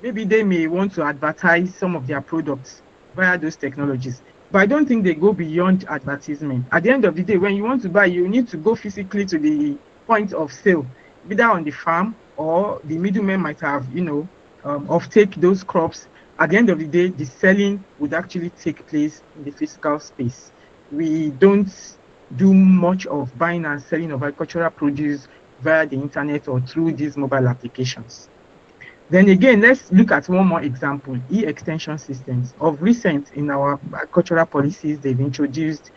maybe they may want to advertise some of their products via those technologies. But I don't think they go beyond advertisement. At the end of the day, when you want to buy, you need to go physically to the point of sale, either on the farm or the middlemen might have, offtake those crops. At the end of the day, the selling would actually take place in the physical space. We don't do much of buying and selling of agricultural produce via the internet or through these mobile applications. Then again, let's look at one more example, e-extension systems. Of recent, in our agricultural policies, they've introduced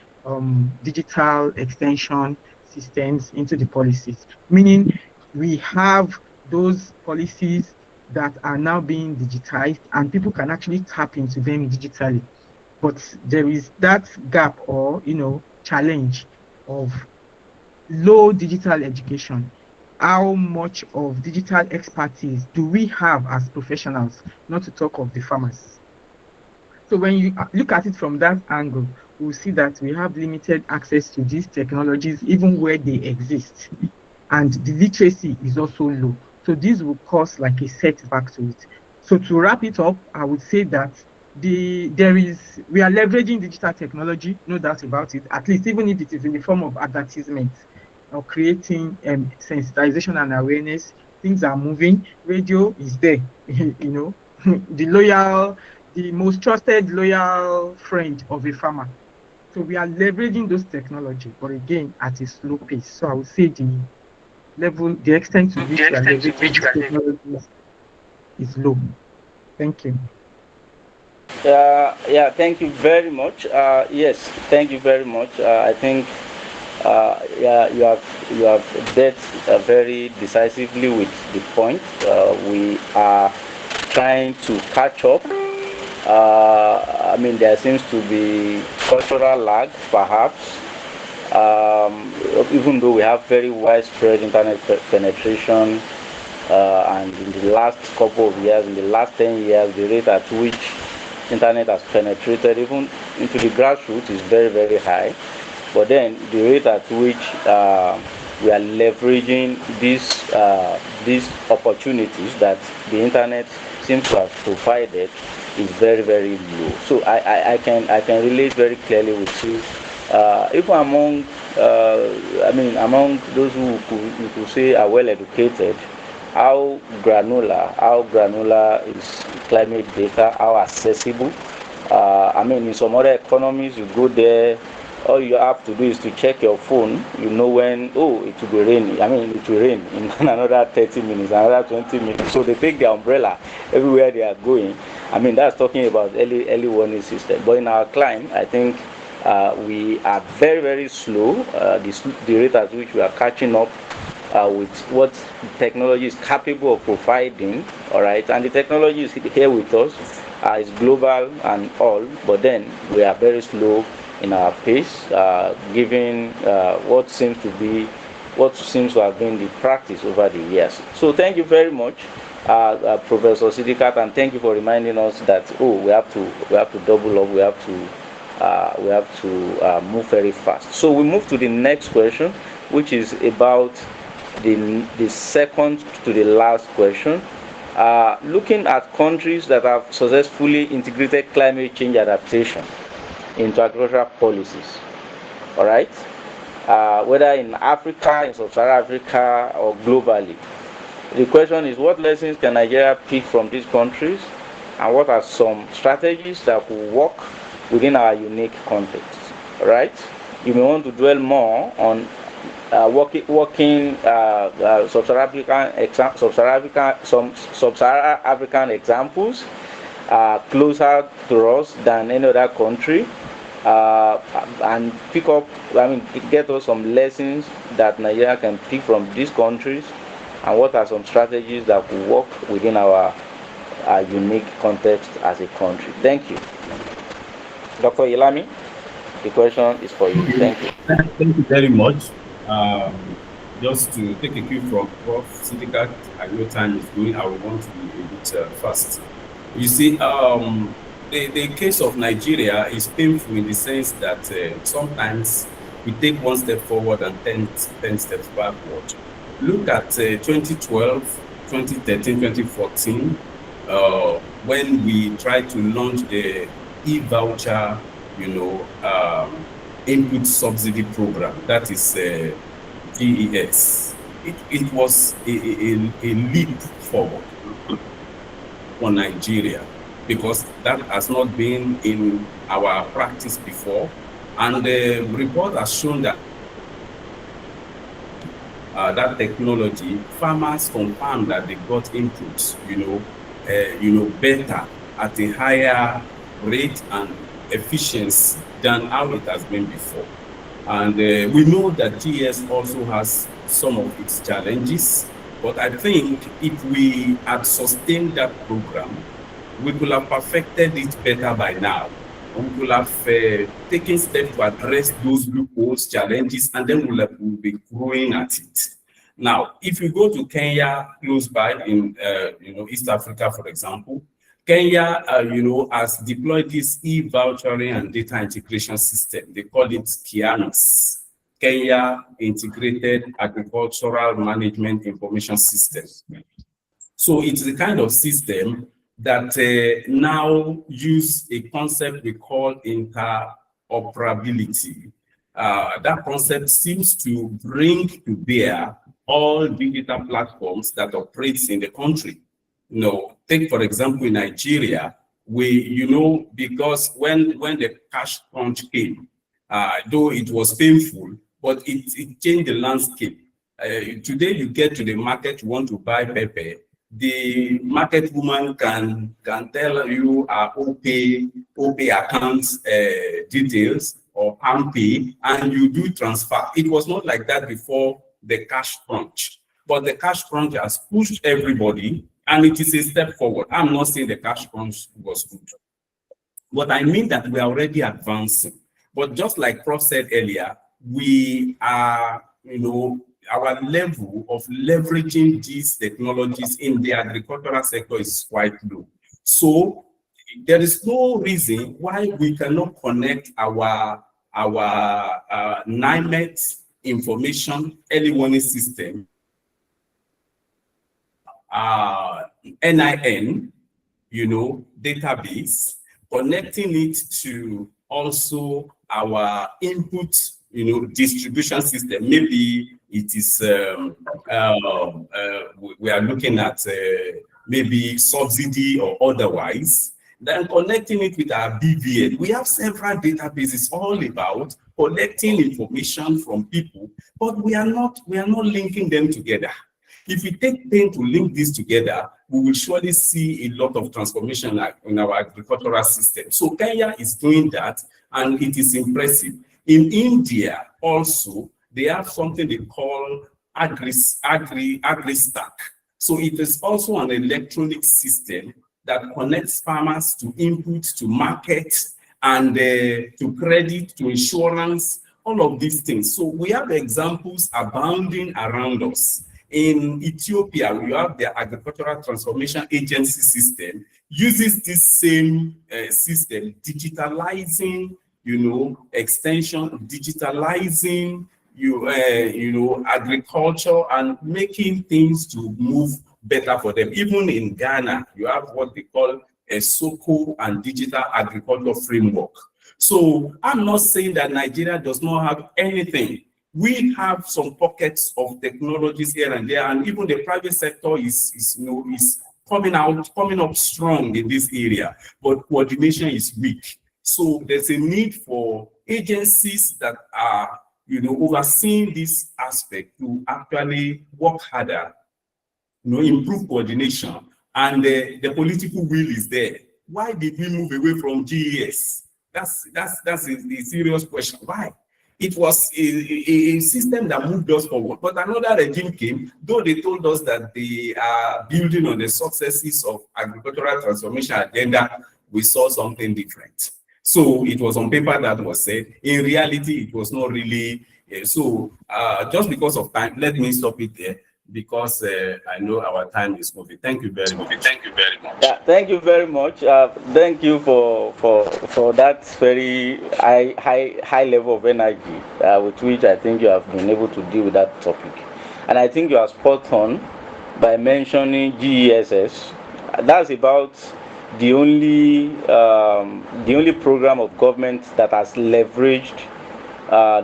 digital extension systems into the policies, meaning we have those policies that are now being digitized and people can actually tap into them digitally. But there is that gap or, challenge of low digital education. How much of digital expertise do we have as professionals, not to talk of the farmers? So when you look at it from that angle, we'll see that we have limited access to these technologies, even where they exist. And the literacy is also low. So this will cause like a setback to it. So to wrap it up, I would say that we are leveraging digital technology, no doubt about it, at least even if it is in the form of advertisement or creating sensitization and awareness. Things are moving. Radio is there, the most trusted, loyal friend of a farmer. So we are leveraging those technology, but again, at a slow pace. So I would say the extent to which we are leveraging technologies is low. Thank you. Yeah, thank you very much. Yes, thank you very much. I think yeah, you have dealt very decisively with the point. We are trying to catch up. I mean, there seems to be cultural lag, perhaps. Even though we have very widespread internet penetration, and in the last couple of years, in the last 10 years, the rate at which internet has penetrated even into the grassroots is very, very high. But then the rate at which we are leveraging these opportunities that the internet seems to have provided is very, very low. So I can relate very clearly with you. Even among among those who you could say are well educated, how granular is climate data, how accessible. I mean, in some other economies, you go there, all you have to do is to check your phone. You know when, it will be raining. I mean, it will rain in another 30 minutes, another 20 minutes. So they take their umbrella everywhere they are going. I mean, that's talking about early warning system. But in our climate, I think we are very, very slow. The rate at which we are catching up with what technology is capable of providing, all right, and the technology is here with us, it's global and all, but then we are very slow in our pace, given what seems to have been the practice over the years. So thank you very much, Professor Sidiqat, and thank you for reminding us that we have to double up, we have to move very fast. So we move to the next question, which is about the second to the last question, looking at countries that have successfully integrated climate change adaptation into agricultural policies, all right, whether in Africa, in sub-Saharan Africa, or globally. The question is, what lessons can Nigeria pick from these countries, and what are some strategies that will work within our unique context, all right? You may want to dwell more on working sub-Saharan African examples closer to us than any other country, and pick up, get us some lessons that Nigeria can pick from these countries, and what are some strategies that will work within our unique context as a country. Thank you. Dr. Oyelami, the question is for you. Thank you. Thank you very much. Just to take a cue from Prof. Sidiqat, I know time is going. I will want to be a bit fast. You see, the case of Nigeria is painful in the sense that sometimes we take one step forward and 10 steps backward. Look at 2012, 2013, 2014, when we tried to launch the e-voucher, input subsidy program, that is GES. It was a leap forward for Nigeria, because that has not been in our practice before. And the report has shown that that technology, farmers confirmed that they got inputs, better at a higher rate and efficiency than how it has been before. And we know that GS also has some of its challenges, but I think if we had sustained that program, we could have perfected it better by now. We could have taken steps to address those loopholes, challenges, and then we'll be growing at it. Now, if you go to Kenya, close by in East Africa, for example, Kenya, has deployed this e-vouchering and data integration system. They call it KIANIS, Kenya Integrated Agricultural Management Information System. So it's the kind of system that now use a concept we call interoperability. That concept seems to bring to bear all digital platforms that operates in the country. Take for example in Nigeria, because when the cash crunch came, though it was painful, but it changed the landscape. Today you get to the market, you want to buy pepper, the market woman can tell you OPay account details or PAMPay, and you do transfer. It was not like that before the cash crunch, but the cash crunch has pushed everybody, and it is a step forward. I'm not saying the cash crunch was good, but I mean that we are already advancing. But just like Prof said earlier, we are, our level of leveraging these technologies in the agricultural sector is quite low. So there is no reason why we cannot connect our NIMET information early warning system, NIN, database, connecting it to also our input, distribution system. Maybe it is, we are looking at maybe subsidy or otherwise, then connecting it with our BVN. We have several databases all about collecting information from people, but we are not linking them together. If we take pain to link this together, we will surely see a lot of transformation in our agricultural system. So Kenya is doing that, and it is impressive. In India also, they have something they call AgriStack. So it is also an electronic system that connects farmers to input, to market, and to credit, to insurance, all of these things. So we have examples abounding around us. In Ethiopia, we have the Agricultural Transformation Agency system, uses this same system, digitalizing, extension, digitalizing, agriculture, and making things to move better for them. Even in Ghana, you have what they call a SOCO and digital agriculture framework. So I'm not saying that Nigeria does not have anything. We have some pockets of technologies here and there, and even the private sector is coming up strong in this area, but coordination is weak. So there's a need for agencies that are overseeing this aspect to actually work harder, improve coordination, and the political will is there. Why did we move away from GES? That's the serious question. Why? It was a system that moved us forward, but another regime came, though they told us that they are building on the successes of agricultural transformation agenda, we saw something different. So it was on paper that was said. In reality, it was not really. Just because of time, let me stop it there, because I know our time is moving. Thank you very much. Thank you very much. Yeah, thank you very much. Thank you for that very high level of energy with which I think you have been able to deal with that topic. And I think you are spot on by mentioning GESS. That's about the only program of government that has leveraged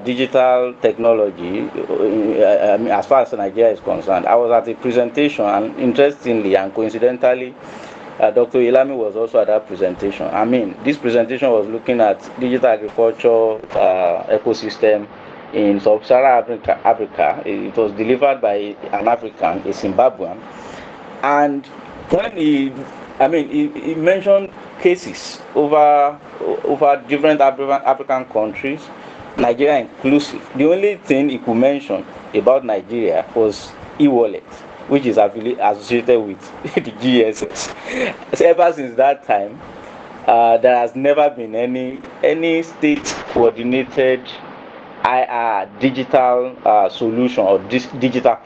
digital technology, as far as Nigeria is concerned. I was at a presentation, and interestingly and coincidentally, Dr. Oyelami was also at that presentation. I mean, this presentation was looking at digital agriculture ecosystem in sub-Saharan Africa. It was delivered by an African, a Zimbabwean, and when he mentioned cases over different African countries, Nigeria inclusive. The only thing he could mention about Nigeria was e-wallet, which is associated with the GSS. So ever since that time, there has never been any state coordinated digital solution or digital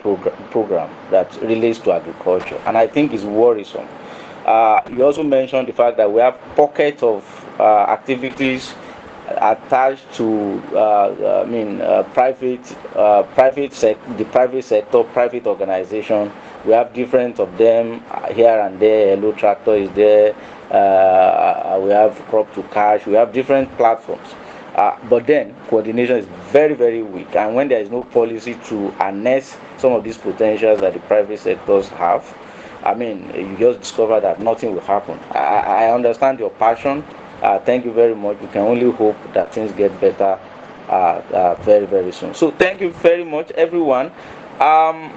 program that relates to agriculture, and I think it's worrisome. You also mentioned the fact that we have pockets of activities attached to the private sector, private organization. We have different of them here and there. Hello Tractor is there. We have Crop to Cash. We have different platforms. But then coordination is very, very weak. And when there is no policy to harness some of these potentials that the private sectors have, I mean, you just discover that nothing will happen. I understand your passion. Thank you very much. We can only hope that things get better very, very soon. So thank you very much, everyone.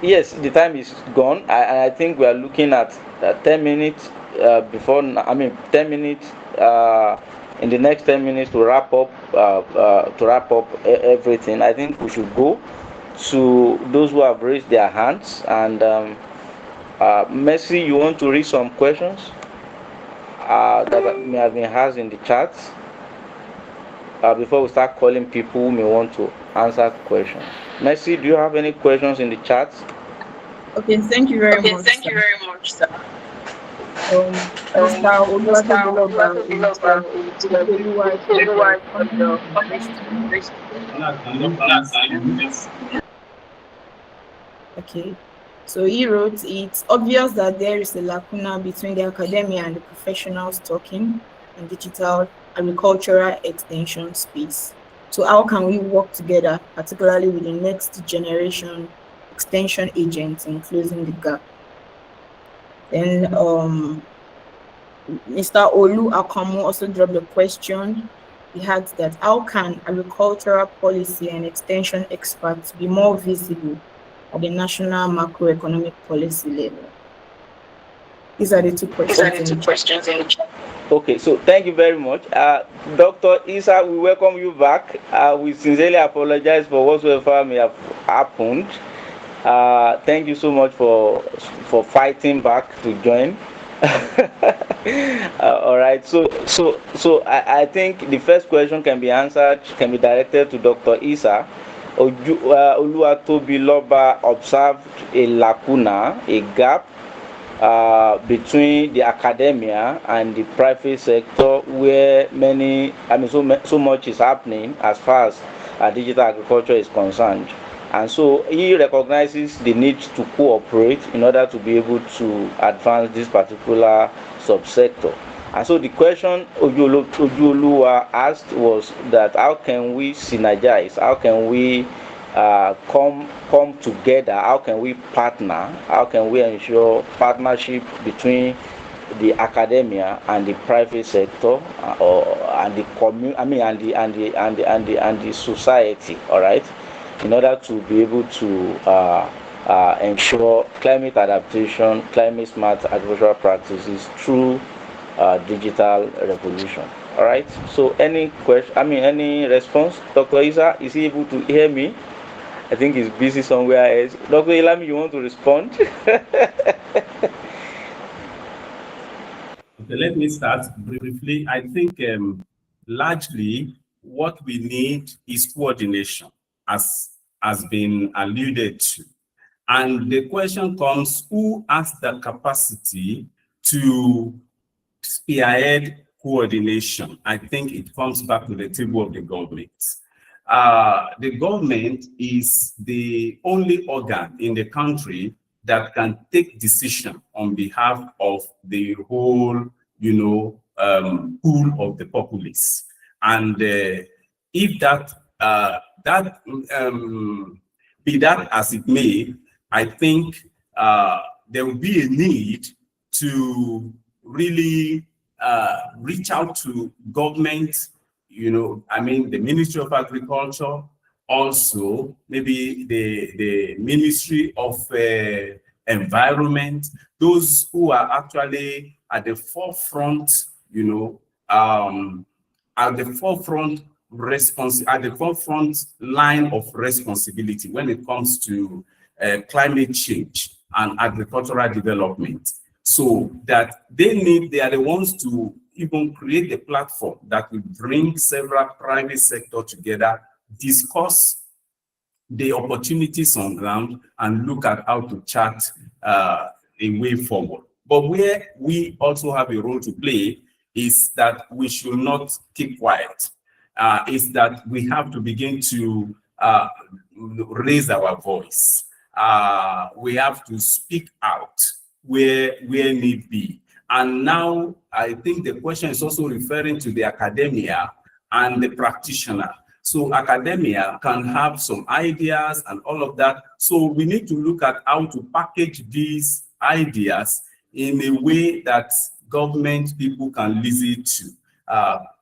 Yes, the time is gone. I think we are looking at 10 minutes 10 minutes in the next 10 minutes to wrap up everything. I think we should go to those who have raised their hands. And Mercy, you want to read some questions that may have been asked in the chat before we start calling people who may want to answer questions. Mercy, do you have any questions in the chat? Okay, thank you very much. Thank you very much, sir. Okay, so he wrote, it's obvious that there is a lacuna between the academia and the professionals talking in digital agricultural extension space. So how can we work together, particularly with the next generation extension agents in closing the gap? Then Mr. Olu Akamu also dropped a question. He had that, how can agricultural policy and extension experts be more visible at the national macroeconomic policy level? These are the two questions. Okay, so thank you very much. Dr. Issa, we welcome you back. We sincerely apologize for whatsoever may have happened. Thank you so much for fighting back to join. All right, so I think the first question can be directed to Dr. Issa. Olutegbe observed a lacuna, a gap between the academia and the private sector, where so much is happening as far as digital agriculture is concerned. And so he recognizes the need to cooperate in order to be able to advance this particular subsector. And so the question Ojulu asked was that how can we synergize? How can we come together? How can we partner? How can we ensure partnership between the academia and the private sector, and the society? All right. in order to be able to ensure climate adaptation, climate smart agricultural practices through digital revolution. All right. So any question? Any response? Dr. Issa, is he able to hear me? I think he's busy somewhere else. Dr. Oyelami, you want to respond? Okay, let me start briefly. I think largely what we need is coordination, as has been alluded to. And the question comes, who has the capacity to spearhead coordination? I think it comes back to the table of the government. The government is the only organ in the country that can take decision on behalf of the whole, pool of the populace. And if be that as it may, I think there will be a need to really reach out to government, the Ministry of Agriculture, also maybe the Ministry of Environment, those who are actually at the forefront, at the forefront line of responsibility when it comes to climate change and agricultural development. So that they are the ones to even create a platform that will bring several private sector together, discuss the opportunities on ground, and look at how to chart a way forward. But where we also have a role to play is that we should not keep quiet. Is that we have to begin to raise our voice. We have to speak out where need be. And now I think the question is also referring to the academia and the practitioner. So academia can have some ideas and all of that. So we need to look at how to package these ideas in a way that government people can listen to.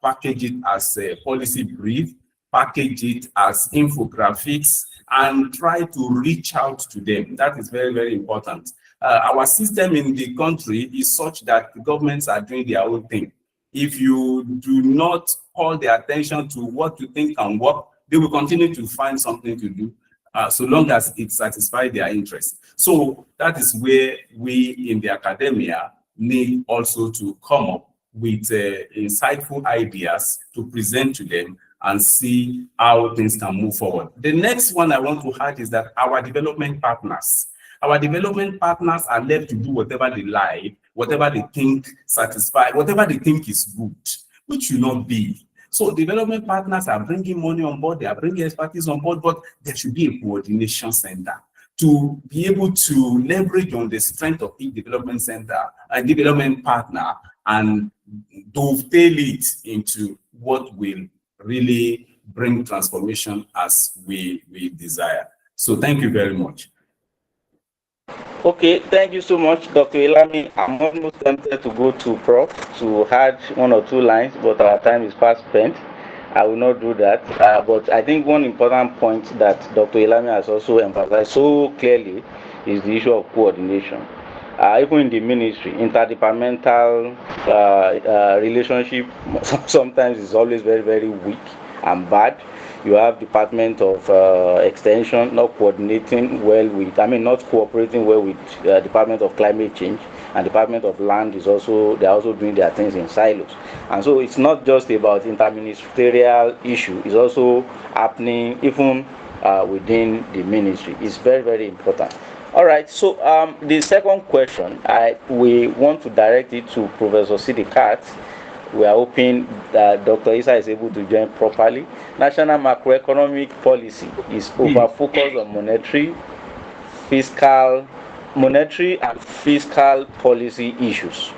Package it as a policy brief, package it as infographics, and try to reach out to them. That is very, very important. Our system in the country is such that the governments are doing their own thing. If you do not call their attention to what you think can work, they will continue to find something to do, so long as it satisfies their interests. So that is where we in the academia need also to come up with insightful ideas to present to them and see how things can move forward. The next one I want to add is that our development partners are left to do whatever they like, whatever they think satisfies, whatever they think is good, which should not be. So development partners are bringing money on board, they are bringing expertise on board, but there should be a coordination center to be able to leverage on the strength of each development center and development partner and dovetail it into what will really bring transformation as we desire. So thank you very much. Okay, thank you so much, Dr. Oyelami. I'm almost tempted to go to Prof to add one or two lines, but our time is fast spent. I will not do that. But I think one important point that Dr. Oyelami has also emphasized so clearly is the issue of coordination. Even in the ministry, interdepartmental relationship sometimes is always very, very weak and bad. You have Department of Extension not coordinating well with, not cooperating well with Department of Climate Change, and Department of Land is also, they're also doing their things in silos. And so it's not just about interministerial issue, it's also happening even within the ministry. It's very, very important. All right, so the second question, we want to direct it to Professor Sidiqat. We are hoping that Dr. Issa is able to join properly. National macroeconomic policy is over-focused on monetary and fiscal policy issues,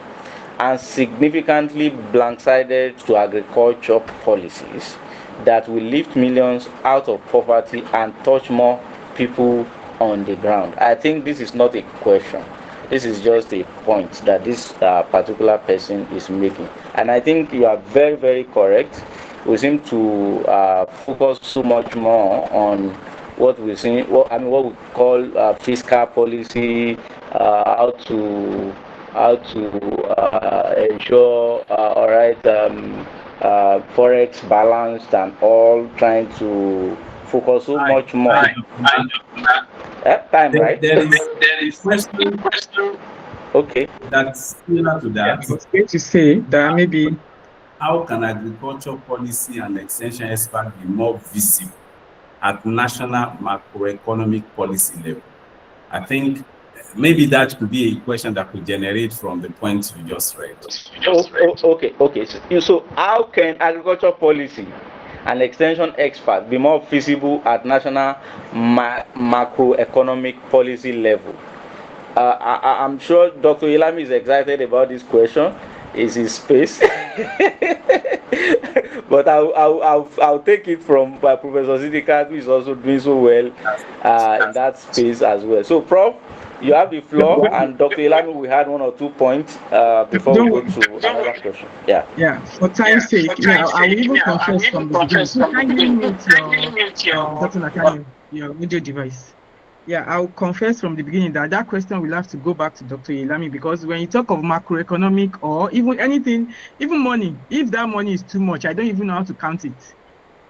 and significantly blank-sided to agriculture policies that will lift millions out of poverty and touch more people on the ground. I think this is not a question. This is just a point that this particular person is making. And I think you are very, very correct. We seem to focus so much more on what we see, what we call fiscal policy, how to ensure all right forex balanced and all, trying to focus so much more. Time, right? There is question. Okay. That's similar to that. I was going to say that maybe how can agriculture policy and extension experts be more visible at national macroeconomic policy level? I think maybe that could be a question that could generate from the points you just read. Okay. So how can agriculture policy and extension experts be more visible at national macroeconomic policy level? I'm sure Dr. Oyelami is excited about this question. Is his space, but I'll take it from Professor Sidiqat, who is also doing so well in that space as well. So, Prof, you have the floor, and Dr. Oyelami, we had 1 or 2 points before we go to another question. Yeah. For time's sake, I will even confess from the beginning. So kindly mute your Dr. Nathaniel, your audio device. Yeah, I'll confess from the beginning that question will have to go back to Dr. Oyelami, because when you talk of macroeconomic or even anything, even money, if that money is too much, I don't even know how to count it.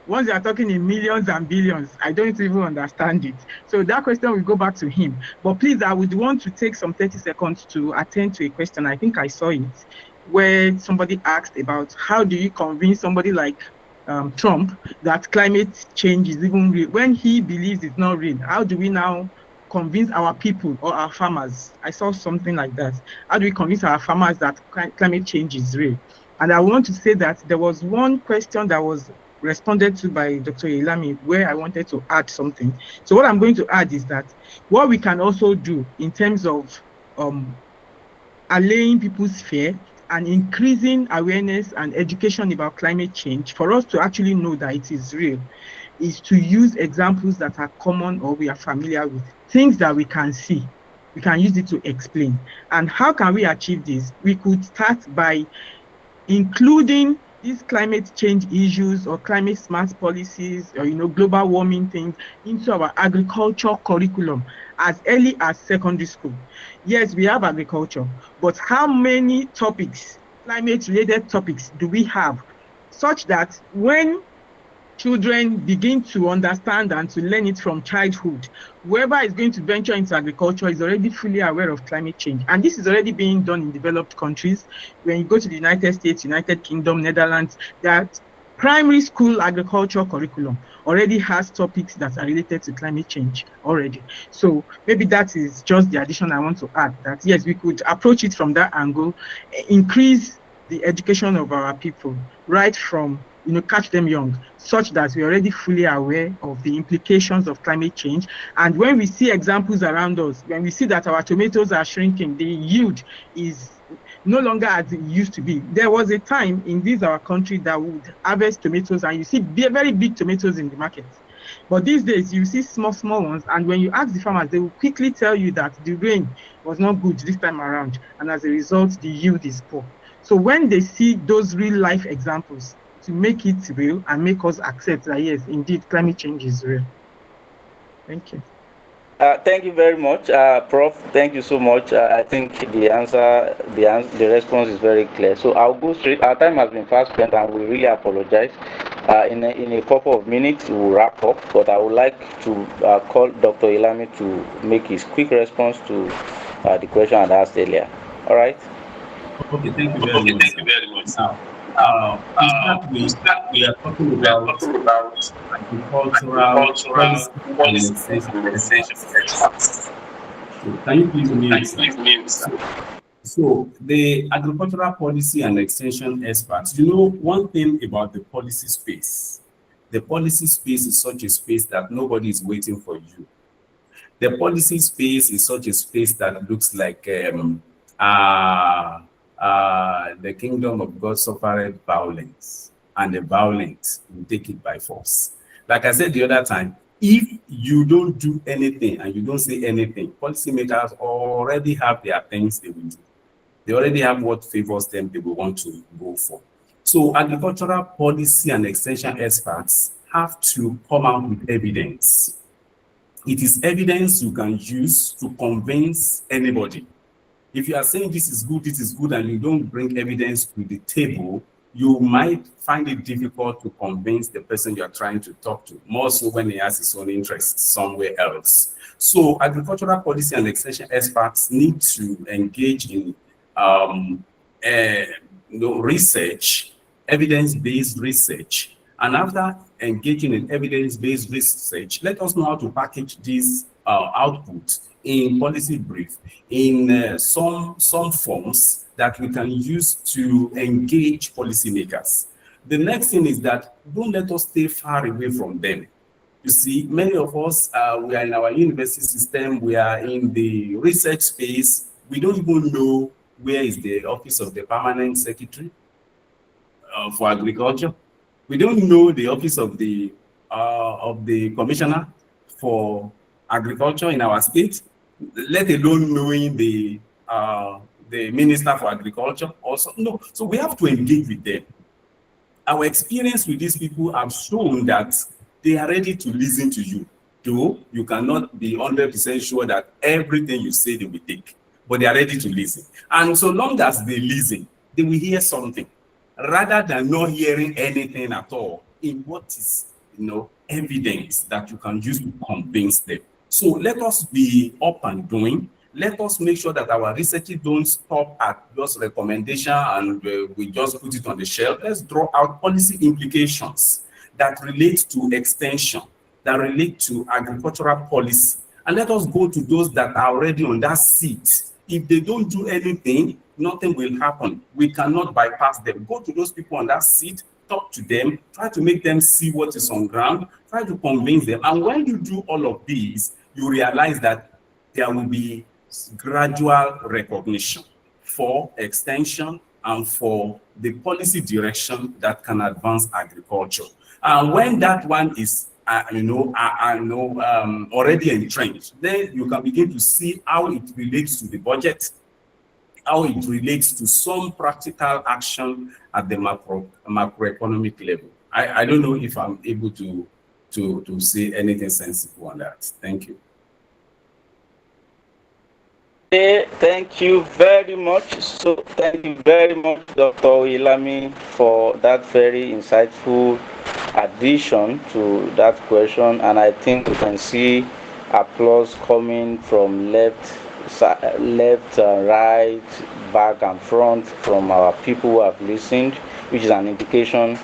Once you are talking in millions and billions, I don't even understand it. So that question will go back to him. But please, I would want to take some 30 seconds to attend to a question. I think I saw it, where somebody asked about how do you convince somebody like Trump that climate change is even real when he believes it's not real. How do we now convince our people or our farmers? I saw something like that. How do we convince our farmers that climate change is real? And I want to say that there was one question that was responded to by Dr. Oyelami where I wanted to add something. So what I'm going to add is that what we can also do in terms of allaying people's fear and increasing awareness and education about climate change, for us to actually know that it is real, is to use examples that are common or we are familiar with, things that we can see. We can use it to explain. And how can we achieve this? We could start by including these climate change issues or climate smart policies or global warming things into our agriculture curriculum as early as secondary school. Yes, we have agriculture, but how many topics, climate related topics, do we have such that when children begin to understand and to learn it from childhood, whoever is going to venture into agriculture is already fully aware of climate change? And this is already being done in developed countries. When you go to the United States, United Kingdom, Netherlands, that primary school agriculture curriculum already has topics that are related to climate change already. So maybe that is just the addition I want to add, that yes, we could approach it from that angle, increase the education of our people right from catch them young, such that we're already fully aware of the implications of climate change. And when we see examples around us, when we see that our tomatoes are shrinking, the yield is no longer as it used to be. There was a time in our country that would harvest tomatoes and you see very big tomatoes in the market. But these days you see small ones, and when you ask the farmers, they will quickly tell you that the rain was not good this time around, and as a result, the yield is poor. So when they see those real life examples, to make it real and make us accept that yes, indeed, climate change is real. Thank you. Thank you very much, Prof. Thank you so much. I think the response is very clear. So I'll go straight. Our time has been fast spent, and we really apologize. In a couple of minutes, we'll wrap up. But I would like to call Dr. Oyelami to make his quick response to the question I asked earlier. All right. Okay. Thank you very much. Now, we are talking about agricultural policy and extension. So can you please mute? So the agricultural policy and extension experts, one thing about the policy space is such a space that nobody is waiting for you. The policy space is such a space that looks like the kingdom of God suffered violence, and the violence will take it by force. Like I said the other time, if you don't do anything and you don't say anything, policymakers already have their things they will do. They already have what favors them they will want to go for. So agricultural policy and extension experts have to come out with evidence. It is evidence you can use to convince anybody. If you are saying this is good, and you don't bring evidence to the table, you might find it difficult to convince the person you are trying to talk to, more so when he has his own interests somewhere else. So agricultural policy and extension experts need to engage in research, evidence-based research. And after engaging in evidence-based research, let us know how to package this output in policy brief, in some forms that we can use to engage policymakers. The next thing is that don't let us stay far away from them. You see, many of us, we are in our university system, we are in the research space, we don't even know where is the office of the permanent secretary for agriculture. We don't know the office of the commissioner for agriculture in our state, let alone knowing the minister for agriculture also. No, so we have to engage with them. Our experience with these people have shown that they are ready to listen to you, though you cannot be 100% sure that everything you say they will take, but they are ready to listen. And so long as they listen, they will hear something, rather than not hearing anything at all in what is, evidence that you can use to convince them. So let us be up and doing. Let us make sure that our research don't stop at just recommendation and we just put it on the shelf. Let's draw out policy implications that relate to extension, that relate to agricultural policy. And let us go to those that are already on that seat. If they don't do anything, nothing will happen. We cannot bypass them. Go to those people on that seat, talk to them, try to make them see what is on ground, try to convince them. And when you do all of these, you realize that there will be gradual recognition for extension and for the policy direction that can advance agriculture. And when that one is already entrenched, then you can begin to see how it relates to the budget, how it relates to some practical action at the macroeconomic level. I don't know if I'm able to say anything sensible on that. Thank you. Thank you very much. So thank you very much, Dr. Oyelami, for that very insightful addition to that question. And I think we can see applause coming from left, right, back and front from our people who have listened, which is an indication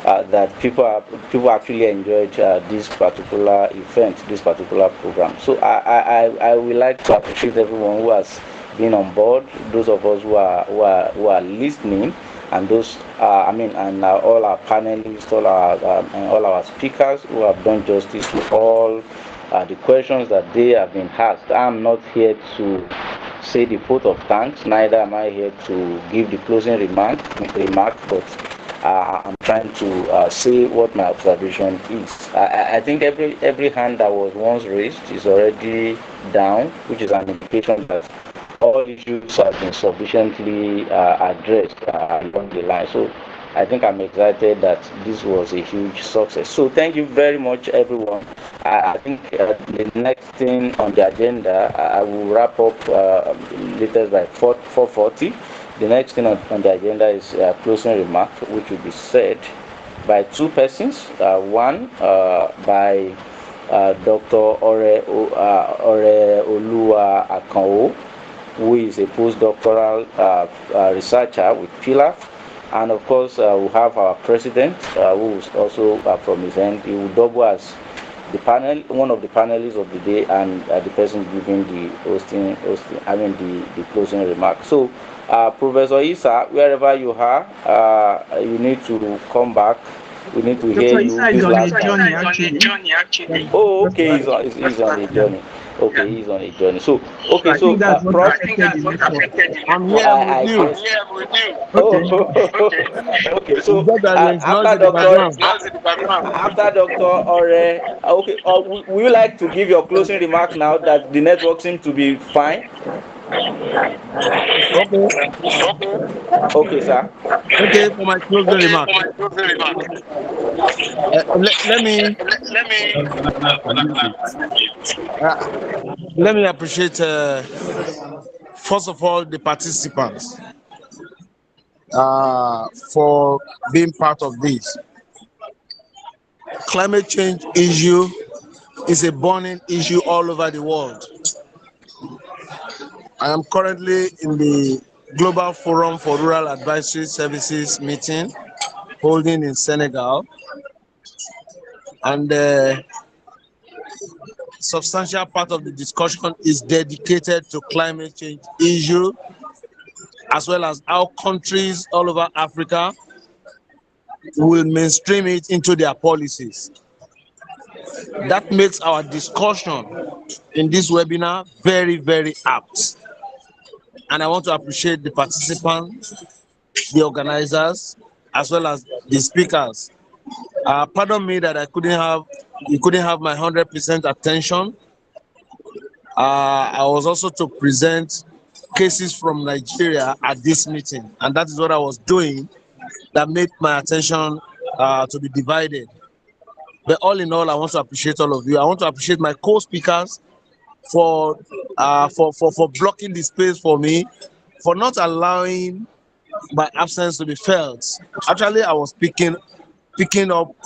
that people actually enjoyed this particular event, this particular program. So I would like to appreciate everyone who has been on board, those of us who are listening, and those and all our panelists, all our speakers who have done justice to all the questions that they have been asked. I'm not here to say the vote of thanks, neither am I here to give the closing remark, but I'm trying to say what my observation is. I think every hand that was once raised is already down, which is an indication that all issues have been sufficiently addressed along the line. So I think I'm excited that this was a huge success. So thank you very much, everyone. I think the next thing on the agenda, I will wrap up latest by 4:40. The next thing on the agenda is a closing remark, which will be said by two persons. One by Dr. Oyelami, who is a postdoctoral researcher with PiLAF. And of course, we have our president, who is also from his end. He will double as the one of the panelists of the day, and the person giving the the closing remark. So, Professor Issa, wherever you are, you need to come back. We need to hear you. Is on a journey, actually. Oh, okay, he's on a journey. Okay, he's on a journey. So, okay, so Prof, I'm here with you. Okay. So after Dr. Ore, okay, would you like to give your closing remark now that the network seems to be fine? Okay, sir. Okay, for my closing remark, let me appreciate first of all the participants for being part of this. Climate change issue is a burning issue all over the world. I am currently in the Global Forum for Rural Advisory Services meeting holding in Senegal, and substantial part of the discussion is dedicated to climate change issue, as well as how countries all over Africa will mainstream it into their policies. That makes our discussion in this webinar very, very apt. And I want to appreciate the participants, the organizers, as well as the speakers. Pardon me that you couldn't have my 100% attention. I was also to present cases from Nigeria at this meeting, and that is what I was doing that made my attention to be divided. But all in all, I want to appreciate all of you. I want to appreciate my co-speakers for blocking the space for me, for not allowing my absence to be felt. Actually, I was picking up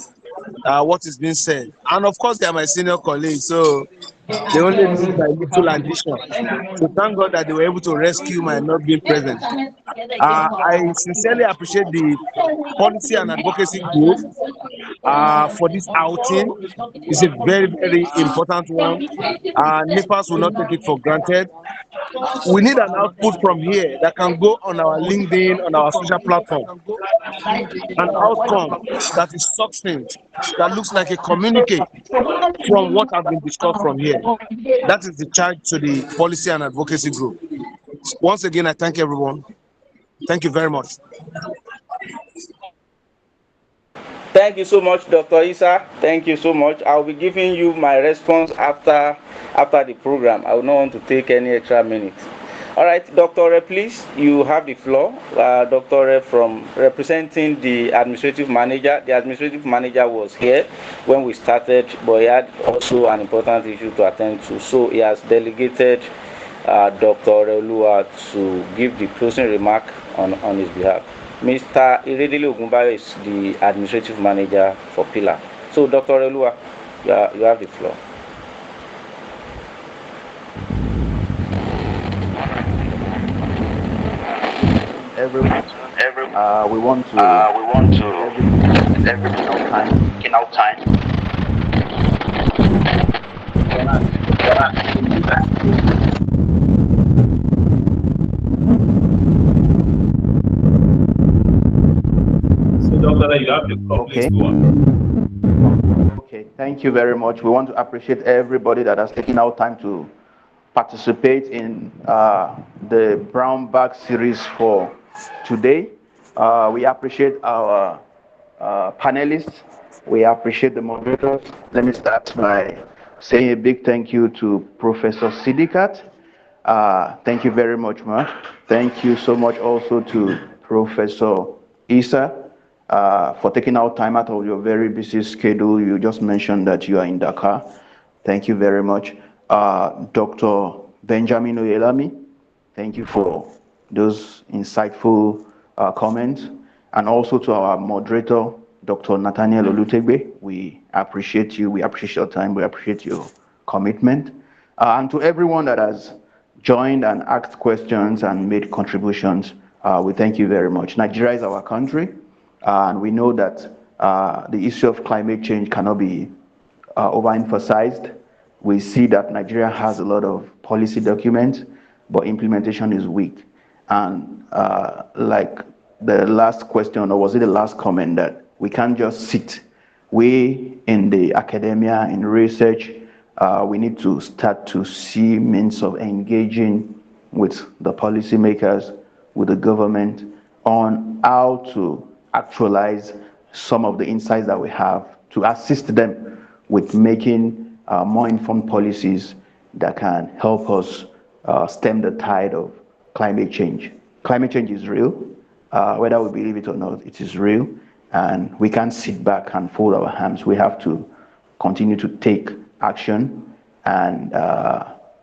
what is being said, and of course, they are my senior colleagues, so they only need my little addition. So thank God that they were able to rescue my not being present. I sincerely appreciate the policy and advocacy group for this outing. It's a very, very important one. NIFAAS will not take it for granted. We need an output from here that can go on our LinkedIn, on our social platform. An outcome that is succinct, that looks like a communique from what has been discussed from here. That is the charge to the policy and advocacy group. Once again, I thank everyone. Thank you very much. Thank you so much, Dr. Issa. Thank you so much. I'll be giving you my response after the program. I will not want to take any extra minutes. All right, Dr. Please, you have the floor. Dr. from representing the administrative manager. The administrative manager was here when we started, but he had also an important issue to attend to. So he has delegated Dr. Oluwa to give the closing remark on his behalf. Mr. Iredele Ogunbayo is the administrative manager for PiLAF. So, Dr. Oluwa, you have the floor. Everyone, we want to every time. Doctor, you have the floor. Please go on. Okay, thank you very much. We want to appreciate everybody that has taken out time to participate in the Brown Bag series for today. We appreciate our panelists. We appreciate the moderators. Let me start by saying a big thank you to Professor Sidiqat. Thank you very much, ma. Thank you so much also to Professor Issa for taking out time out of your very busy schedule. You just mentioned that you are in Dakar. Thank you very much. Dr. Benjamin Oyelami, thank you for those insightful comments. And also to our moderator, Dr. Nathaniel Olutegbe, we appreciate you. We appreciate your time. We appreciate your commitment. And to everyone that has joined and asked questions and made contributions, we thank you very much. Nigeria is our country. And we know that the issue of climate change cannot be overemphasized. We see that Nigeria has a lot of policy documents, but implementation is weak. And like the last question, or was it the last comment, that we can't just sit. We in the academia, in research, we need to start to see means of engaging with the policymakers, with the government, on how to actualize some of the insights that we have to assist them with making more informed policies that can help us stem the tide of climate change. Climate change is real. Whether we believe it or not, it is real, and we can't sit back and fold our hands. We have to continue to take action and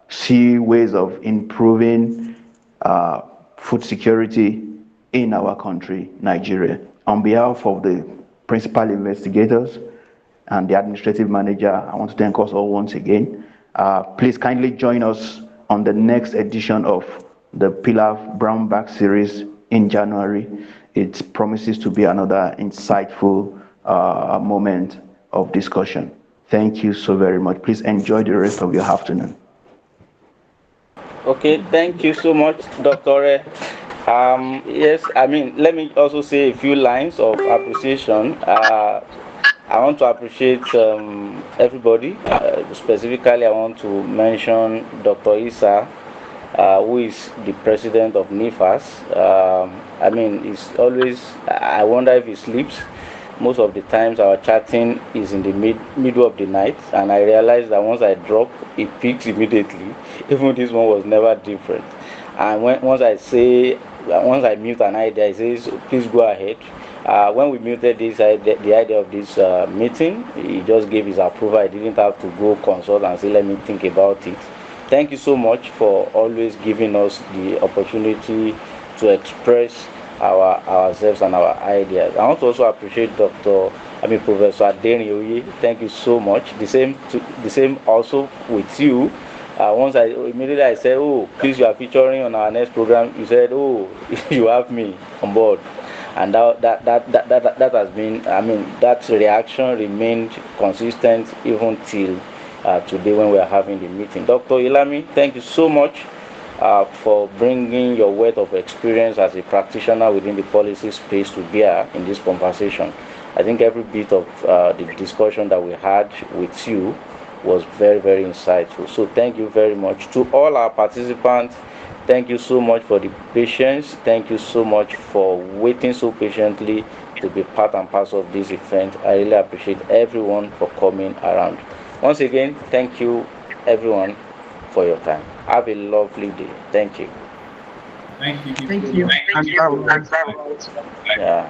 see ways of improving food security in our country, Nigeria. On behalf of the principal investigators and the administrative manager, I want to thank us all once again. Please kindly join us on the next edition of the PiLAF Brown Bag series in January. It promises to be another insightful moment of discussion. Thank you so very much. Please enjoy the rest of your afternoon. Okay, thank you so much, Dr. Yes, I mean, let me also say a few lines of appreciation. I want to appreciate everybody. Specifically, I want to mention Dr. Issa, who is the president of NIFAAS. I mean, it's always, I wonder if he sleeps. Most of the times our chatting is in the middle of the night, and I realized that once I drop, it peaks immediately. Even this one was never different. And once I mute an idea, he says, please go ahead. When we muted this, the idea of this meeting, he just gave his approval. I didn't have to go consult and say, let me think about it. Thank you so much for always giving us the opportunity to express ourselves and our ideas. I want to also appreciate Professor Adeni. Thank you so much. The same also with you. Once immediately I said, oh, please, you are featuring on our next program. You said, oh, you have me on board. And that has been, I mean, that reaction remained consistent even till today when we are having the meeting. Dr. Oyelami, thank you so much for bringing your wealth of experience as a practitioner within the policy space to bear in this conversation. I think every bit of the discussion that we had with you was very, very insightful. So thank you very much. To all our participants, thank you so much for the patience. Thank you so much for waiting so patiently to be part and parcel of this event. I really appreciate everyone for coming around. Once again, thank you everyone for your time. Have a lovely day. Thank you. Thank you. Thank you. Thank you. And Yeah.